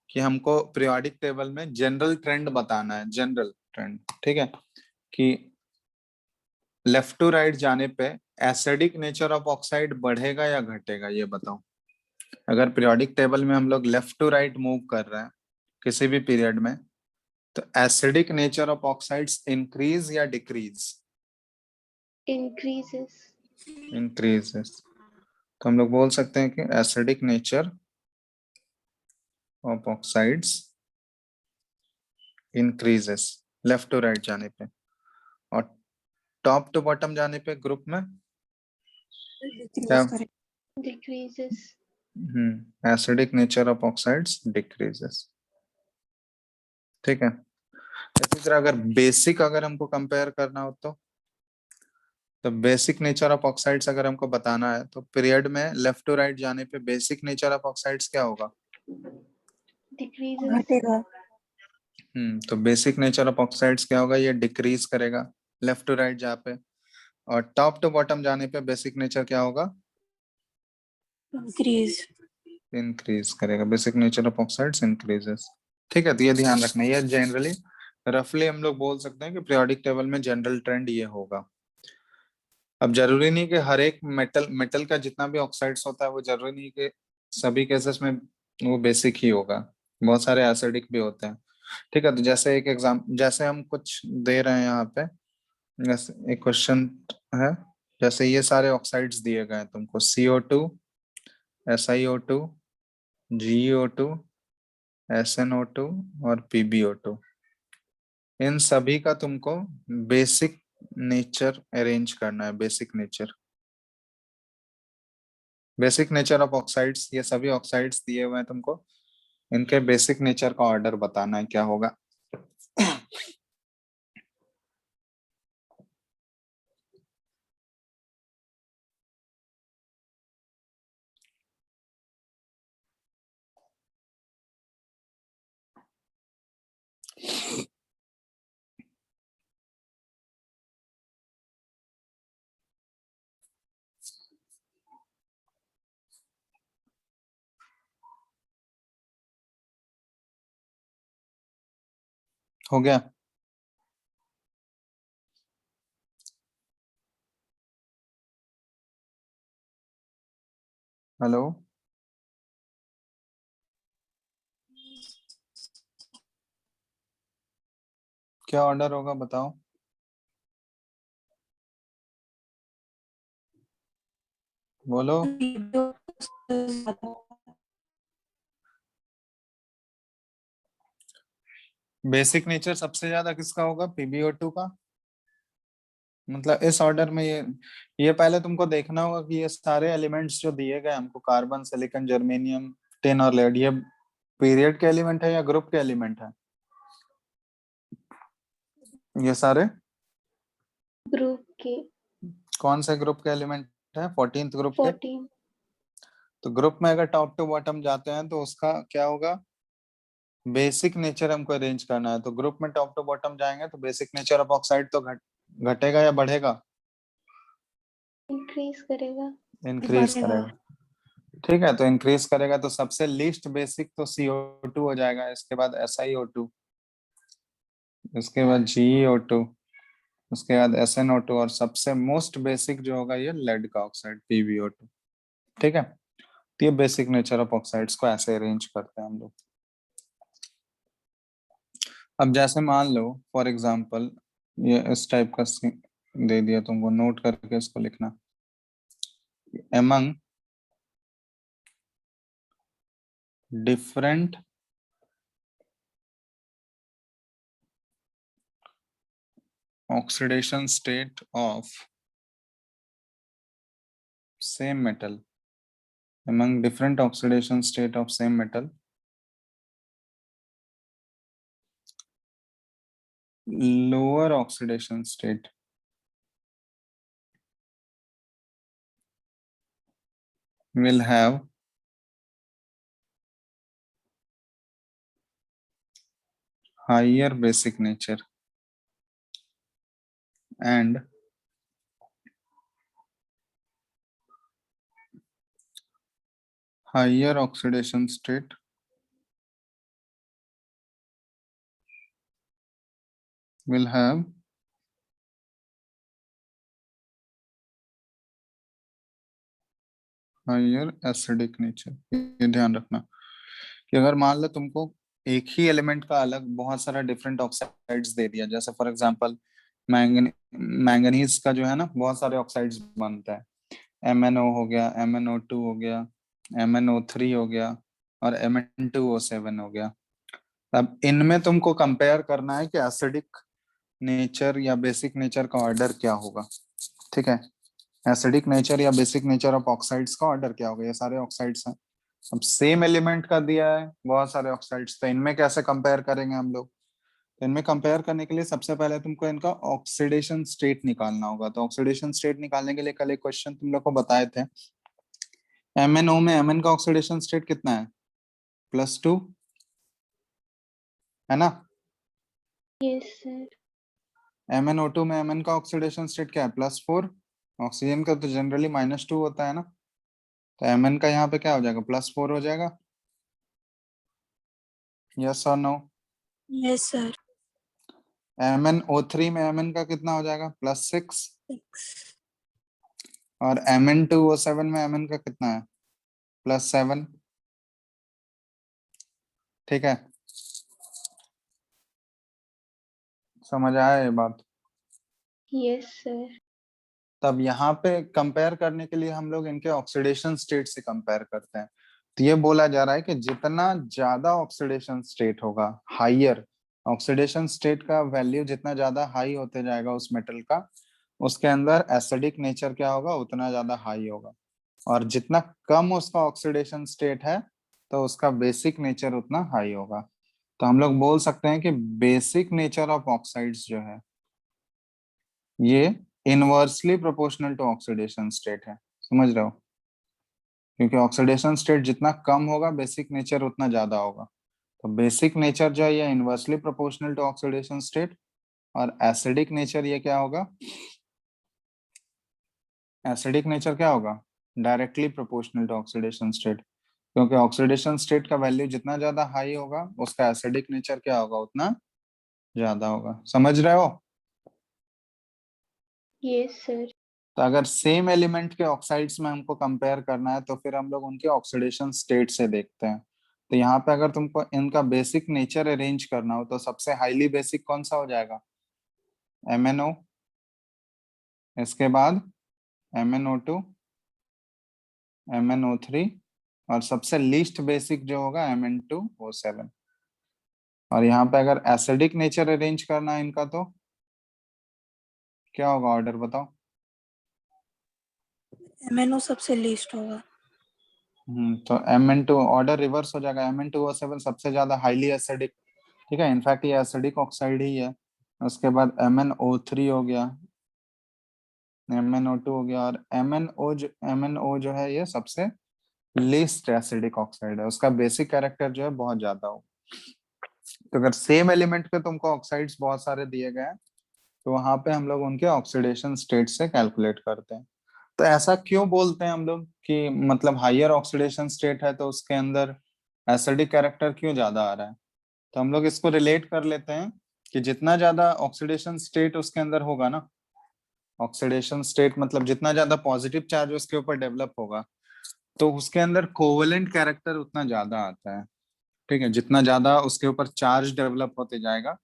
कि हमको पीरियोडिक टेबल में जनरल ट्रेंड बताना है, जनरल ट्रेंड, ठीक है, कि लेफ्ट टू राइट जाने पे एसिडिक नेचर ऑफ ऑक्साइड बढ़ेगा या घटेगा, ये बताओ। अगर पीरियोडिक टेबल में हम लोग लेफ्ट टू राइट मूव कर रहे हैं किसी भी पीरियड में, तो acidic nature of oxides increase या डिक्रीज? increases. इंक्रीजेस। तो हम लोग बोल सकते हैं कि acidic nature of oxides increases left to right जाने पे, और टॉप टू बॉटम जाने पे ग्रुप में क्या? डिक्रीज करें। Decreases. Acidic nature of oxides decreases. ठीक है। इसी तरह अगर बेसिक अगर हमको कंपेयर करना हो तो बेसिक नेचर ऑफ ऑक्साइड्स अगर हमको बताना है तो पीरियड में लेफ्ट टू राइट जाने पे बेसिक नेचर ऑफ ऑक्साइड्स क्या होगा? Decreases. घटेगा। तो बेसिक नेचर ऑफ ऑक्साइड्स क्या होगा? ये डिक्रीज करेगा लेफ्ट टू राइट जा पे, और टॉप टू बॉटम जाने पे बेसिक नेचर क्या होगा? इंक्रीज। इंक्रीज करेगा। Basic nature of oxides increases. ठीक है, तो ये ध्यान रखना है। ये जनरली रफली हम लोग बोल सकते हैं कि पीरियोडिक टेबल में जनरल ट्रेंड ये होगा। अब जरूरी नहीं कि हर एक मेटल का जितना भी ऑक्साइड्स होता है वो जरूरी नहीं कि सभी केसेस में वो बेसिक ही होगा, बहुत सारे एसिडिक भी होते हैं। ठीक है, तो जैसे एक एग्जाम, जैसे हम कुछ दे रहे हैं यहाँ पे, जैसे एक क्वेश्चन है, जैसे ये सारे ऑक्साइड्स दिए गए हैं तुमको, CO2, SiO2, GeO2, SnO2 और PbO2। इन सभी का तुमको बेसिक नेचर अरेंज करना है। बेसिक नेचर ऑफ ऑक्साइड्स, ये सभी ऑक्साइड्स दिए हुए हैं तुमको, इनके बेसिक नेचर का ऑर्डर बताना है क्या होगा। हो गया? हेलो, क्या ऑर्डर होगा बताओ? बोलो। बेसिक नेचर सबसे ज्यादा किसका होगा? PbO2 का। मतलब इस ऑर्डर में ये पहले तुमको देखना होगा कि ये सारे एलिमेंट्स जो दिए गए हमको, कार्बन, सिलिकॉन, जर्मेनियम, टिन और लेड, ये पीरियड के एलिमेंट है या ग्रुप के एलिमेंट है? ये सारे Group के कौन से ग्रुप के एलिमेंट है? 14th ग्रुप के। 14. तो ग्रुप में अगर टॉप टू बॉटम जाते हैं तो उसका क्या होगा? बेसिक नेचर हमको अरेंज करना है। तो ग्रुप में टॉप टू बॉटम जाएंगे तो बेसिक नेचर ऑफ ऑक्साइड तो घटेगा या बढ़ेगा? Increase करेगा. इंक्रीज बढ़ेगा। करेगा। ठीक है, तो इंक्रीज करेगा तो सबसे लीस्ट बेसिक तो CO2 हो जाएगा, इसके बाद SiO2, इसके बाद GeO2, उसके बाद SnO2, और सबसे मोस्ट बेसिक जो होगा ये लेड का ऑक्साइड PbO2। ठीक है, तो ये बेसिक नेचर ऑफ ऑक्साइड्स को ऐसे अरेंज करते हैं हम लोग। अब जैसे मान लो फॉर एग्जांपल ये इस टाइप का दे दिया तुमको, नोट करके इसको लिखना। among different oxidation state of same metal, among different oxidation state of same metal, lower oxidation state will have higher basic nature and higher oxidation state will have higher acidic nature, ये ध्यान रखना कि अगर मान लो तुमको एक ही element का अलग बहुत सारा डिफरेंट ऑक्साइड्स दे दिया, जैसे फॉर एग्जांपल मैंगनीज का जो है ना बहुत सारे ऑक्साइड्स बनता है, MnO हो गया, MnO2 हो गया, MnO3 हो गया और Mn2O7 हो गया। अब इनमें तुमको कंपेयर करना है कि एसिडिक नेचर या बेसिक नेचर का ऑर्डर क्या होगा। ठीक है, एसिडिक नेचर या बेसिक नेचर ऑफ ऑक्साइड्स का ऑर्डर क्या होगा। ये सारे ऑक्साइड्स हैं, अब सेम एलिमेंट का दिया है बहुत सारे ऑक्साइड्स, तो इनमें कैसे कंपेयर करेंगे हम लोग। तो इनमें कंपेयर करने के लिए सबसे पहले तुमको इनका ऑक्सीडेशन स्टेट निकालना होगा। तो ऑक्सीडेशन स्टेट निकालने के लिए कल एक क्वेश्चन तुम लोग को बताए थे, MnO में Mn का ऑक्सीडेशन स्टेट कितना है, +2 है ना। Yes sir. MnO2 में Mn का ऑक्सीडेशन स्टेट क्या है, +4। ऑक्सीजन का तो जनरली -2 होता है ना, तो Mn का यहाँ पे क्या हो जाएगा, +4 हो जाएगा। यस और नो। Yes sir. MnO3 में Mn का कितना हो जाएगा, +6। और Mn2O7 में Mn का कितना है, +7। ठीक है, समझ आया ये बात। Yes sir. तब यहाँ पे कंपेयर करने के लिए हम लोग इनके ऑक्सीडेशन स्टेट से कंपेयर करते हैं। तो ये बोला जा रहा है कि जितना ज्यादा ऑक्सीडेशन स्टेट होगा, हाइयर ऑक्सीडेशन स्टेट का वैल्यू जितना ज्यादा हाई होते जाएगा उस मेटल का, उसके अंदर एसिडिक नेचर क्या होगा, उतना ज्यादा हाई होगा। और जितना कम उसका ऑक्सीडेशन स्टेट है तो उसका बेसिक नेचर उतना हाई होगा। तो हम लोग बोल सकते हैं कि बेसिक नेचर ऑफ ऑक्साइड्स जो है ये inversely proportional to oxidation state है। समझ रहे हो, क्योंकि ऑक्सीडेशन स्टेट जितना कम होगा बेसिक नेचर उतना ज्यादा होगा। तो बेसिक नेचर जो है ये inversely proportional to oxidation state, और एसिडिक नेचर ये क्या होगा, एसिडिक नेचर क्या होगा, directly proportional to oxidation state. क्योंकि ऑक्सीडेशन स्टेट का वैल्यू जितना ज्यादा हाई होगा उसका एसिडिक नेचर क्या होगा, उतना ज्यादा होगा। समझ रहे हो। Yes sir. तो अगर सेम एलिमेंट के ऑक्साइड्स में हमको कंपेयर करना है तो फिर हम लोग उनके ऑक्सीडेशन स्टेट से देखते हैं। तो यहाँ पे अगर तुमको इनका बेसिक नेचर अरेंज करना हो तो सबसे हाईली बेसिक कौन सा हो जाएगा, MnO, इसके बाद MnO2, MnO3 और सबसे लीस्ट बेसिक जो होगा Mn2O7। और यहाँ पे अगर एसिडिक नेचर अरेंज करना है इनका तो क्या होगा ऑर्डर बताओ। MnO सबसे लीस्ट होगा। तो Mn2 ऑर्डर रिवर्स हो जाएगा, Mn2O7 सबसे ज्यादा हाईली एसिडिक। ठीक है, इनफैक्ट ये एसिडिक ऑक्साइड ही है। उसके बाद MnO3 हो गया, MnO2 हो गया, और MnO जो है ये सबसे लीस्ट एसिडिक ऑक्साइड है, उसका बेसिक कैरेक्टर जो है बहुत ज्यादा हो। तो अगर सेम एलिमेंट पे तुमको ऑक्साइड्स बहुत सारे दिए गए हैं तो वहां पे हम लोग उनके ऑक्सीडेशन स्टेट से कैलकुलेट करते हैं। तो ऐसा क्यों बोलते हैं हम लोग कि मतलब हाइयर ऑक्सीडेशन स्टेट है तो उसके अंदर एसिडिक कैरेक्टर क्यों ज्यादा आ रहा है। तो हम लोग इसको रिलेट कर लेते हैं कि जितना ज्यादा ऑक्सीडेशन स्टेट उसके अंदर होगा ना, ऑक्सीडेशन स्टेट मतलब जितना ज्यादा पॉजिटिव चार्ज उसके ऊपर डेवलप होगा तो उसके अंदर कोवेलेंट कैरेक्टर उतना ज्यादा आता है। ठीक है, जितना ज्यादा उसके ऊपर चार्ज डेवलप होते जाएगा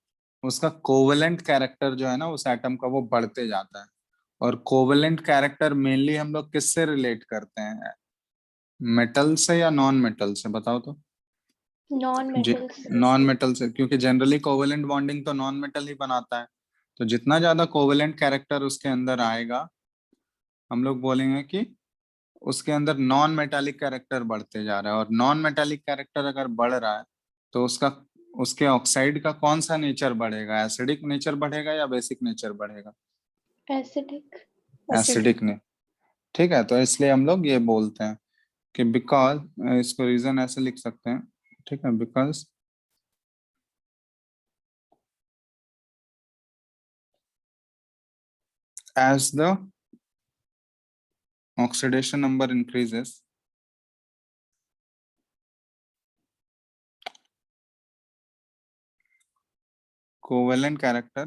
उसका कोवेलेंट कैरेक्टर जो है ना उस एटम का वो बढ़ते जाता है। और कोवेलेंट कैरेक्टर मेनली हम लोग किससे रिलेट करते हैं, मेटल से या नॉन मेटल से, बताओ तो। नॉन जी, मेटल्स। नॉन मेटल से, क्योंकि जनरली कोवेलेंट बॉन्डिंग तो नॉन मेटल ही बनाता है। तो जितना ज्यादा कोवेलेंट कैरेक्टर उसके अंदर आएगा हम लोग बोलेंगे कि उसके अंदर नॉन मेटालिक कैरेक्टर बढ़ते जा रहा है। और नॉन मेटालिक कैरेक्टर अगर बढ़ रहा है तो उसका उसके ऑक्साइड का कौन सा नेचर बढ़ेगा, एसिडिक नेचर बढ़ेगा या बेसिक नेचर बढ़ेगा, एसिडिक। एसिडिक ने। ठीक है, तो इसलिए हम लोग ये बोलते हैं कि बिकॉज, इसको रीजन ऐसे लिख सकते हैं, ठीक है, because as the oxidation number increases, covalent character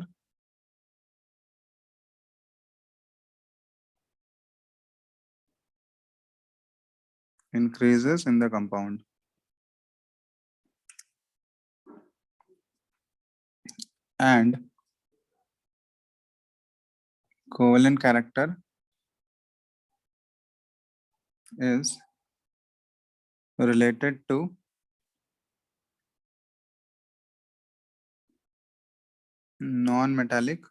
increases in the compound. And covalent character is related to non-metallic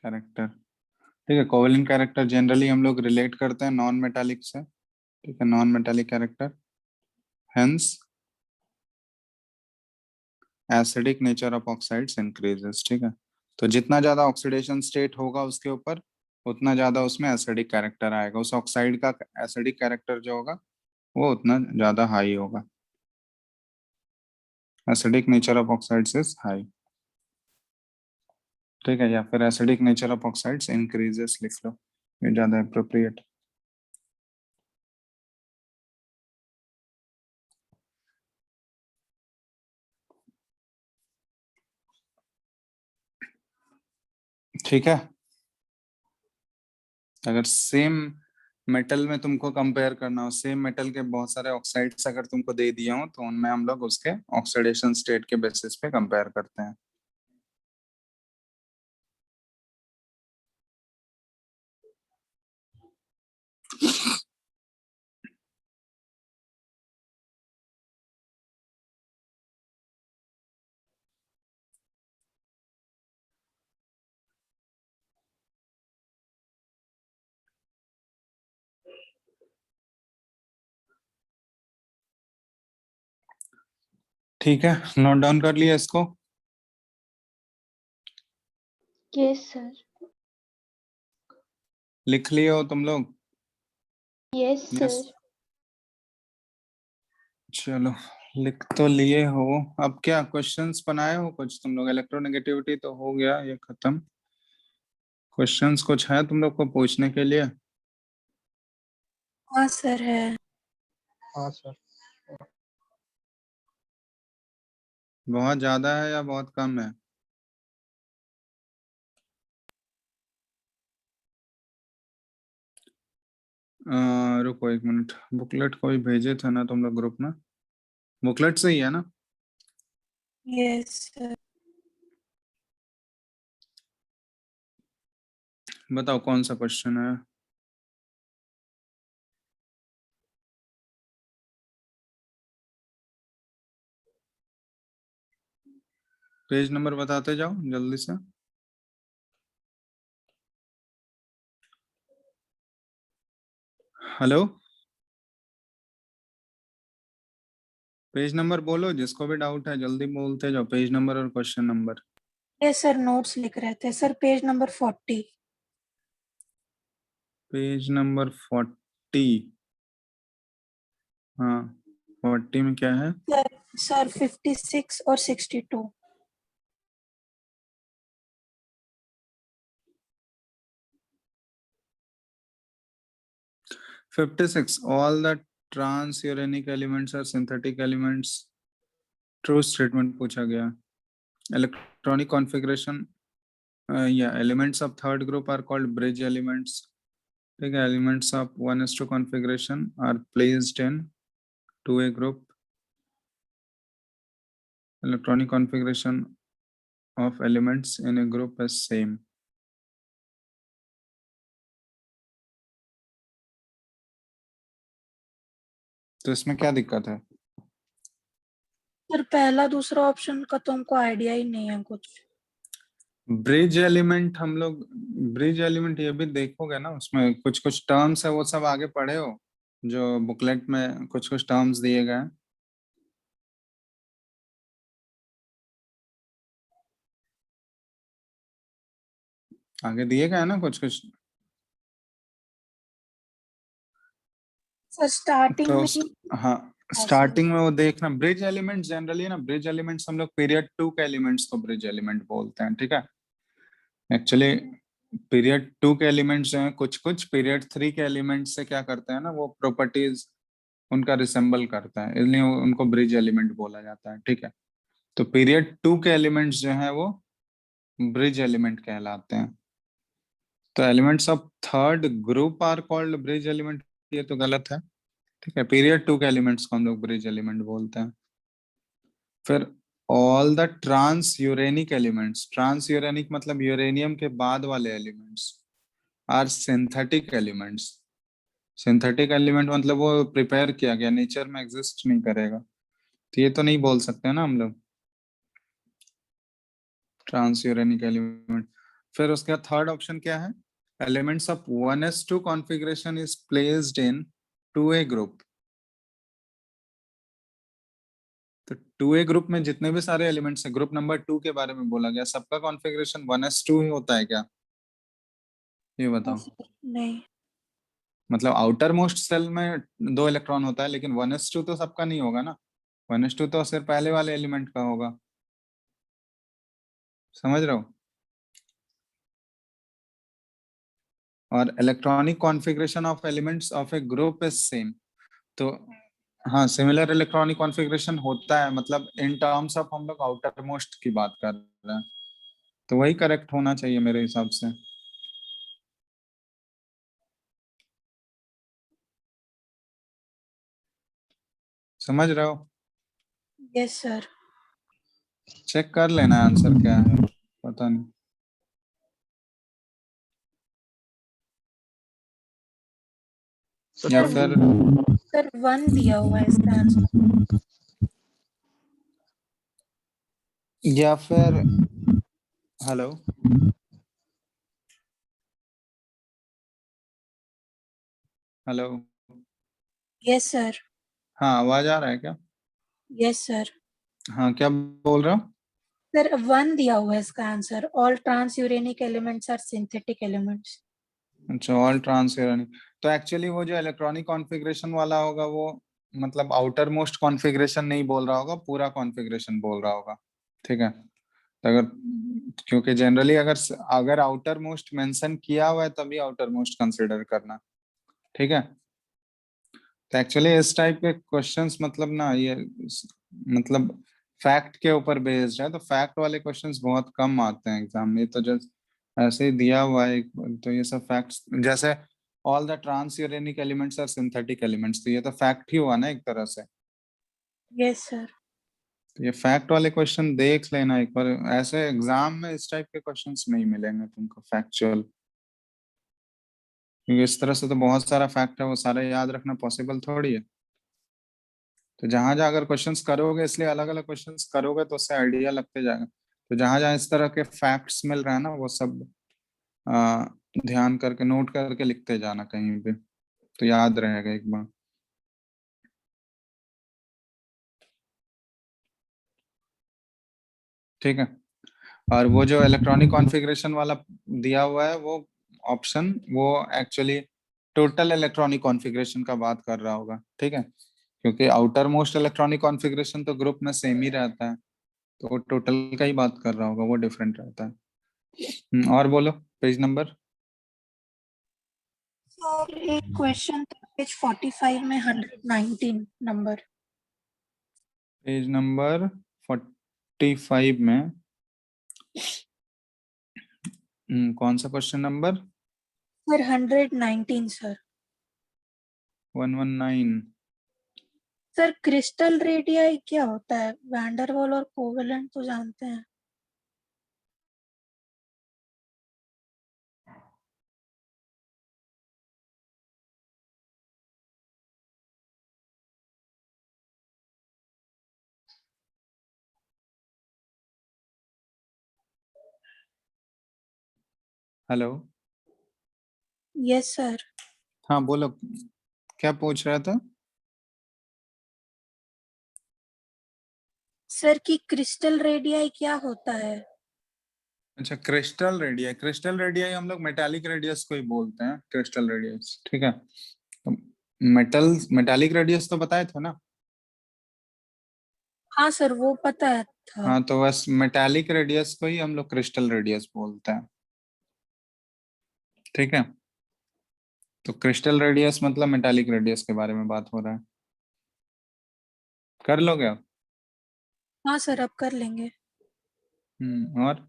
character. ठीक है, कोवेलेंट कैरेक्टर जनरली हम लोग रिलेट करते हैं नॉन मेटालिक से, ठीक है, non metallic character, hence acidic nature of oxides increases. ठीक है, तो जितना ज्यादा ऑक्सीडेशन स्टेट होगा उसके ऊपर उतना ज्यादा उसमें एसिडिक कैरेक्टर आएगा, उस ऑक्साइड का एसिडिक कैरेक्टर जो होगा वो उतना ज्यादा हाई होगा। Acidic nature of oxides is high, ठीक है, या फिर acidic nature of oxides increases लिख लो, ये ज्यादा अप्रोप्रिएट। ठीक है, अगर सेम मेटल में तुमको कंपेयर करना हो, सेम मेटल के बहुत सारे ऑक्साइड्स अगर तुमको दे दिए हो तो उनमें हम लोग उसके ऑक्सीडेशन स्टेट के बेसिस पे कंपेयर करते हैं। ठीक है, नोट डाउन कर लिया इसको? Yes sir. लिख लिए हो तुम लोग? Yes yes, sir. चलो लिख तो लिए हो। अब क्या क्वेश्चंस बनाए हो कुछ तुम लोग? इलेक्ट्रोनेगेटिविटी तो हो गया ये खत्म, क्वेश्चंस कुछ है तुम लोग को पूछने के लिए? हाँ सर है। हाँ सर। बहुत ज्यादा है या बहुत कम है? रुको एक मिनट, बुकलेट कोई भेजे थे ना तुम लोग ग्रुप में? बुकलेट से ही है ना? Yes sir. बताओ कौन सा क्वेश्चन है? पेज नंबर बताते जाओ जल्दी से। हेलो, पेज नंबर बोलो, जिसको भी डाउट है जल्दी बोलते जाओ, पेज नंबर और question number. Yes sir, notes लिख रहे थे sir, page number 40। Page number 40? हाँ, 40 में क्या है? सर 56 और 62। 56, all the transuranic elements are synthetic elements, true statement पूछा गया। इलेक्ट्रॉनिक कॉन्फ़िगरेशन या elements of third group are called bridge elements, ठीक है, elements of 1s2 configuration are placed in 2a group. Electronic configuration of elements in a group is same. तो इसमें क्या दिक्कत है? सर पहला दूसरा ऑप्शन का तो हमको आइडिया ही नहीं है कुछ। ब्रिज एलिमेंट हम लोग, ब्रिज एलिमेंट ये भी देखोगे ना, उसमें कुछ कुछ टर्म्स है वो सब आगे पढ़े हो, जो बुकलेट में कुछ कुछ टर्म्स दिए गए हैं। आगे दिए गए हैं ना कुछ कुछ। सर स्टार्टिंग तो में ही हाँ, स्टार्टिंग में वो देखना, ब्रिज एलिमेंट्स जनरली ना, ब्रिज एलिमेंट्स हम लोग पीरियड 2 के एलिमेंट्स को ब्रिज एलिमेंट बोलते हैं, ठीक है। एक्चुअली पीरियड 2 के एलिमेंट्स जो हैं, कुछ कुछ पीरियड 3 के एलिमेंट्स से क्या करते हैं ना, वो प्रॉपर्टीज उनका रिसेंबल करता है, इसलिए उनको ब्रिज एलिमेंट बोला जाता है, ठीक है। तो पीरियड 2 के एलिमेंट्स जो हैं वो ब्रिज एलिमेंट कहलाते हैं। तो elements of third group are called bridge element, ये तो गलत है। ठीक है, पीरियड 2 के एलिमेंट्स को हम लोग ब्रिज एलिमेंट बोलते हैं। फिर all the transuranic elements, transuranic मतलब यूरेनियम के बाद वाले elements, are synthetic elements. Synthetic element मतलब वो प्रिपेयर किया गया, नेचर में एग्जिस्ट नहीं करेगा, तो ये तो नहीं बोल सकते ना हम लोग ट्रांस यूरेनिक एलिमेंट। फिर उसका थर्ड ऑप्शन क्या है, elements of 1s2 configuration is placed in 2a group. तो 2a ग्रुप में जितने भी सारे एलिमेंट्स हैं, ग्रुप नंबर 2 के बारे में बोला गया, सबका कॉन्फ़िगरेशन 1s2 ही होता है क्या, ये बताओ। नहीं। मतलब आउटर मोस्ट सेल में 2 इलेक्ट्रॉन होता है, लेकिन 1s2 तो सबका नहीं होगा ना, 1s2 तो सिर्फ पहले वाले एलिमेंट का होगा, समझ रहे हो। और electronic configuration of elements of A group is same. तो हाँ, सिमिलर इलेक्ट्रॉनिक कॉन्फ़िगरेशन होता है, मतलब इन टर्म्स ऑफ हम लोग आउटर मोस्ट की बात कर रहे हैं, तो वही करेक्ट होना चाहिए मेरे हिसाब से। समझ रहे हो, यस सर। चेक कर लेना आंसर क्या है, पता नहीं। या फिर सर 1 दिया हुआ है इसका आंसर। या फिर हेलो, हेलो, यस सर। हाँ आवाज आ रहा है क्या। Yes sir. हाँ क्या बोल रहा हूँ। सर 1 दिया हुआ है इसका answer, all transuranic elements are synthetic elements. अच्छा, ऑल ट्रांसफेरेंट, तो एक्चुअली वो जो इलेक्ट्रॉनिक कॉन्फ़िगरेशन वाला होगा वो मतलब आउटर मोस्ट कॉन्फ़िगरेशन नहीं बोल रहा होगा, पूरा कॉन्फ़िगरेशन बोल रहा होगा। ठीक है, तो अगर, क्योंकि जनरली अगर अगर आउटर मोस्ट मेंशन किया हुआ है तभी आउटर मोस्ट कंसिडर करना। ठीक है, तो एक्चुअली इस टाइप के क्वेश्चंस मतलब ना ये मतलब फैक्ट के ऊपर बेस्ड है, तो फैक्ट वाले क्वेश्चंस बहुत कम आते हैं एग्जाम में, तो जस्ट ऐसे ही दिया हुआ है तो ये सब फैक्ट्स, जैसे all the transuranic elements are synthetic elements, तो ये तो फैक्ट ही हुआ ना एक तरह से। Yes sir. तो ये फैक्ट वाले क्वेश्चन देख लेना एक बार, ऐसे एग्जाम में इस टाइप के क्वेश्चंस नहीं मिलेंगे तुमको फैक्चुअल, क्योंकि इस तरह से तो बहुत सारा फैक्ट है, वो सारे याद रखना पॉसिबल थोड़ी है। तो जहां जहां अगर क्वेश्चंस करोगे, इसलिए अलग अलग क्वेश्चंस करोगे तो उससे आइडिया लगते जाएगा, तो जहां जहां इस तरह के फैक्ट्स मिल रहे हैं ना वो सब आ, ध्यान करके नोट करके लिखते जाना कहीं पे, तो याद रहेगा एक बार। ठीक है, और वो जो इलेक्ट्रॉनिक कॉन्फ़िगरेशन वाला दिया हुआ है वो ऑप्शन, वो एक्चुअली टोटल इलेक्ट्रॉनिक कॉन्फ़िगरेशन का बात कर रहा होगा। ठीक है, क्योंकि आउटर मोस्ट इलेक्ट्रॉनिक कॉन्फ़िगरेशन तो ग्रुप में सेम ही रहता है, तो वो टोटल का ही बात कर रहा होगा, वो डिफरेंट रहता है। और बोलो पेज नंबर। सर एक क्वेश्चन था पेज 45 में 119 नंबर। पेज नंबर 45 में कौन सा question number. Sir 119 sir. 119। Sir crystal radii क्या होता है, वैंडरवाल और कोवेलेंट तो जानते हैं। Hello, yes sir. हाँ बोलो, क्या पूछ रहा था। सर की क्रिस्टल रेडियाई क्या होता है। अच्छा, क्रिस्टल रेडियस, क्रिस्टल रेडियस हम लोग मेटालिक रेडियस को ही बोलते हैं क्रिस्टल रेडियस। ठीक है, तो मेटालिक रेडियस तो बताए थे ना। हाँ सर वो पता है था। हाँ, तो बस मेटालिक रेडियस को ही हम लोग क्रिस्टल रेडियस बोलते हैं। ठीक है, तो क्रिस्टल रेडियस मतलब मेटालिक रेडियस के बारे में बात हो रहा है, कर लोगे आप। हाँ सर अब कर लेंगे। और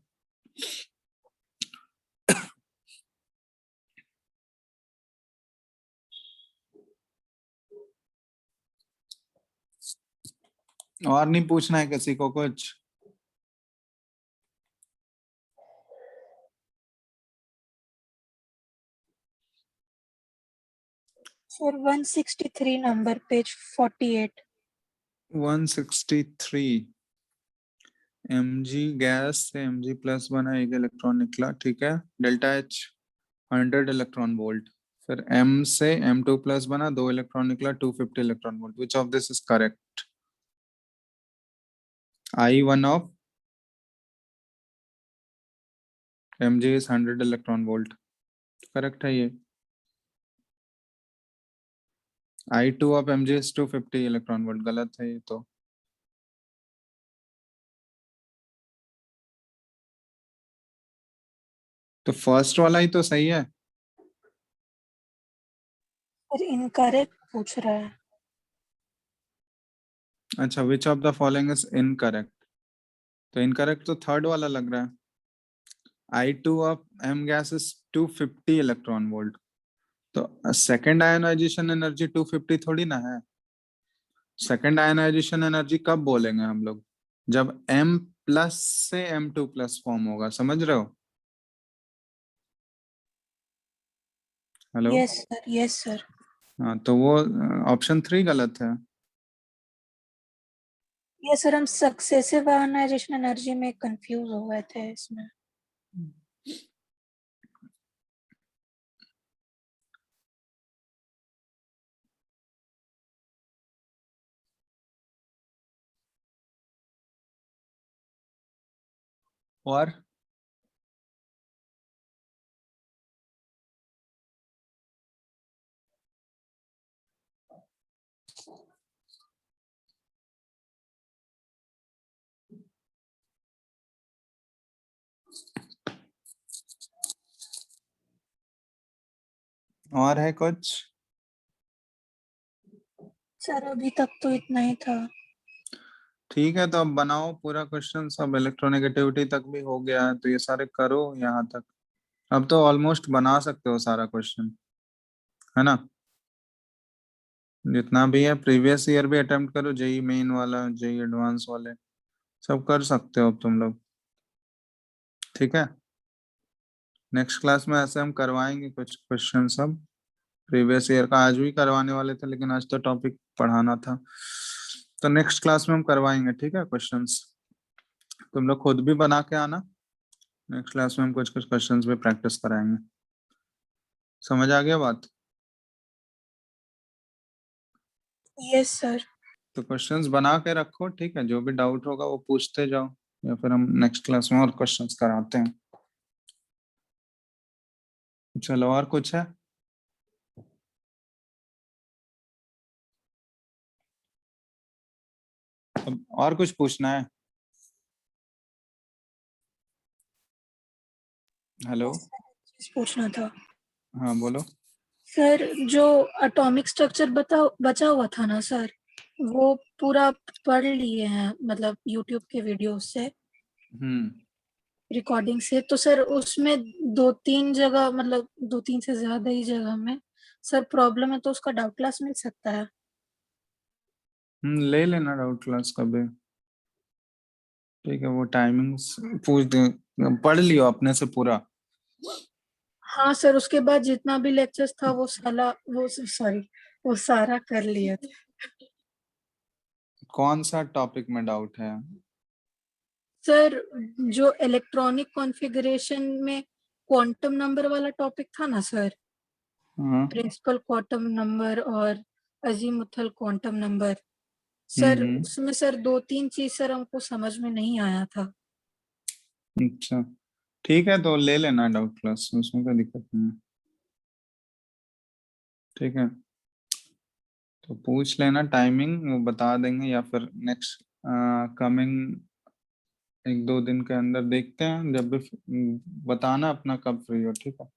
और नहीं पूछना है किसी को कुछ? Sir 163 number, page 48। 163 mg gas से mg प्लस बना, एक इलेक्ट्रॉन निकला, ठीक है। Delta H 100 electron volt. फिर m से m2 प्लस बना, 2 इलेक्ट्रॉन निकला, 250 electron volt. Which of this is correct? I1 of mg is 100 electron volt, correct है ये। I2 of mg is 250 electron volt, गलत है ये तो। तो फर्स्ट वाला ही तो सही है। सर इनकरेक्ट पूछ रहा है। अच्छा, which of the following is incorrect? तो इनकरेक्ट तो थर्ड वाला लग रहा है। I2 of m gas is 250 electron volt, तो सेकेंड आयनाइजेशन एनर्जी 250 थोड़ी ना है। सेकेंड आयनाइजेशन एनर्जी कब बोलेंगे हम लोग? जब m प्लस से m2 प्लस फॉर्म होगा, समझ रहे हो? Hello? Yes sir, yes sir. हाँ, तो वो ऑप्शन 3 गलत है। यस सर, हम सक्सेसिव आयनाइजेशन एनर्जी में कंफ्यूज हो गए थे इसमें। और है कुछ? सर अभी तक तो इतना ही था। ठीक है, तो अब बनाओ पूरा क्वेश्चन, सब इलेक्ट्रोनेगेटिविटी तक भी हो गया है, तो ये सारे करो यहाँ तक। अब तो ऑलमोस्ट बना सकते हो सारा क्वेश्चन, है ना? जितना भी है प्रीवियस ईयर भी अटेम्प्ट करो, जेई मेन वाला, जेई एडवांस वाले, सब कर सकते हो अब तुम लोग, ठीक है। नेक्स्ट क्लास में ऐसे हम करवाएंगे कुछ क्वेश्चन सब प्रीवियस ईयर का। आज भी करवाने वाले थे, लेकिन आज तो टॉपिक पढ़ाना था, तो नेक्स्ट क्लास में हम करवाएंगे, ठीक है। क्वेश्चंस तुम लोग खुद भी बना के आना। नेक्स्ट क्लास में हम कुछ कुछ क्वेश्चंस भी प्रैक्टिस कराएंगे। समझ आ गया बात? Yes sir. तो क्वेश्चंस बना के रखो, ठीक है। जो भी डाउट होगा वो पूछते जाओ, या फिर हम नेक्स्ट क्लास में और क्वेश्चंस कराते हैं। चलो, और कुछ है? अब और कुछ पूछना है? हेलो? पूछना था हाँ, बोलो। सर। जो एटॉमिक स्ट्रक्चर बचा हुआ था ना सर, वो पूरा पढ़ लिए हैं, मतलब यूट्यूब के वीडियो से, हम्म। रिकॉर्डिंग से। तो सर उसमें दो तीन जगह, मतलब दो तीन से ज्यादा ही जगह में सर प्रॉब्लम है, तो उसका डाउट क्लास मिल सकता है? ले लेना डाउट क्लास का भी, ठीक है। वो टाइमिंग्स पूछ दे, पढ़ लियो अपने से पूरा। हाँ सर, उसके बाद जितना भी लेक्चर्स था वो साला वो सॉरी वो सारा कर लिया था। कौन सा टॉपिक में डाउट है? सर जो इलेक्ट्रॉनिक कॉन्फ़िगरेशन में क्वांटम नंबर वाला टॉपिक था ना सर, हाँ। प्रिंसिपल क्वांटम नंबर और अजीमुथल क्वांटम नंबर, सर हम्म। उसमें सर दो तीन चीज सर हमको समझ में नहीं आया था। अच्छा, ठीक है, तो ले लेना डाउट क्लास, उसमें कोई दिक्कत नहीं है, ठीक है। तो पूछ लेना, टाइमिंग वो बता देंगे, या फिर नेक्स्ट कमिंग 1-2 दिन के अंदर देखते हैं, जब भी बताना अपना कब फ्री हो, ठीक है।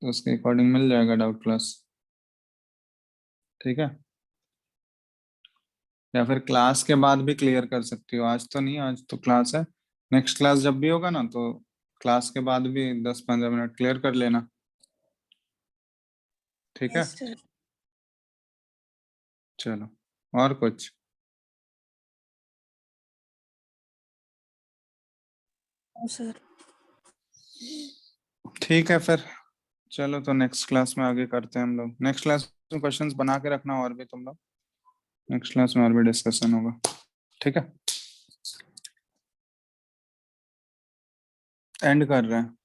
तो उसके अकॉर्डिंग मिल जाएगा डाउट क्लास, ठीक है। या फिर क्लास के बाद भी क्लियर कर सकती हो, आज तो नहीं, आज तो क्लास है। नेक्स्ट क्लास जब भी होगा ना, तो क्लास के बाद भी 10-15 मिनट क्लियर कर लेना, ठीक है। Yes sir. चलो, और कुछ? सर। ठीक है फिर, चलो तो नेक्स्ट क्लास में आगे करते हैं हम लोग। नेक्स्ट क्लास में क्वेश्चंस बना के रखना और भी तुम लोग, नेक्स्ट क्लास में और भी डिस्कशन होगा। ठीक है, एंड कर रहे हैं।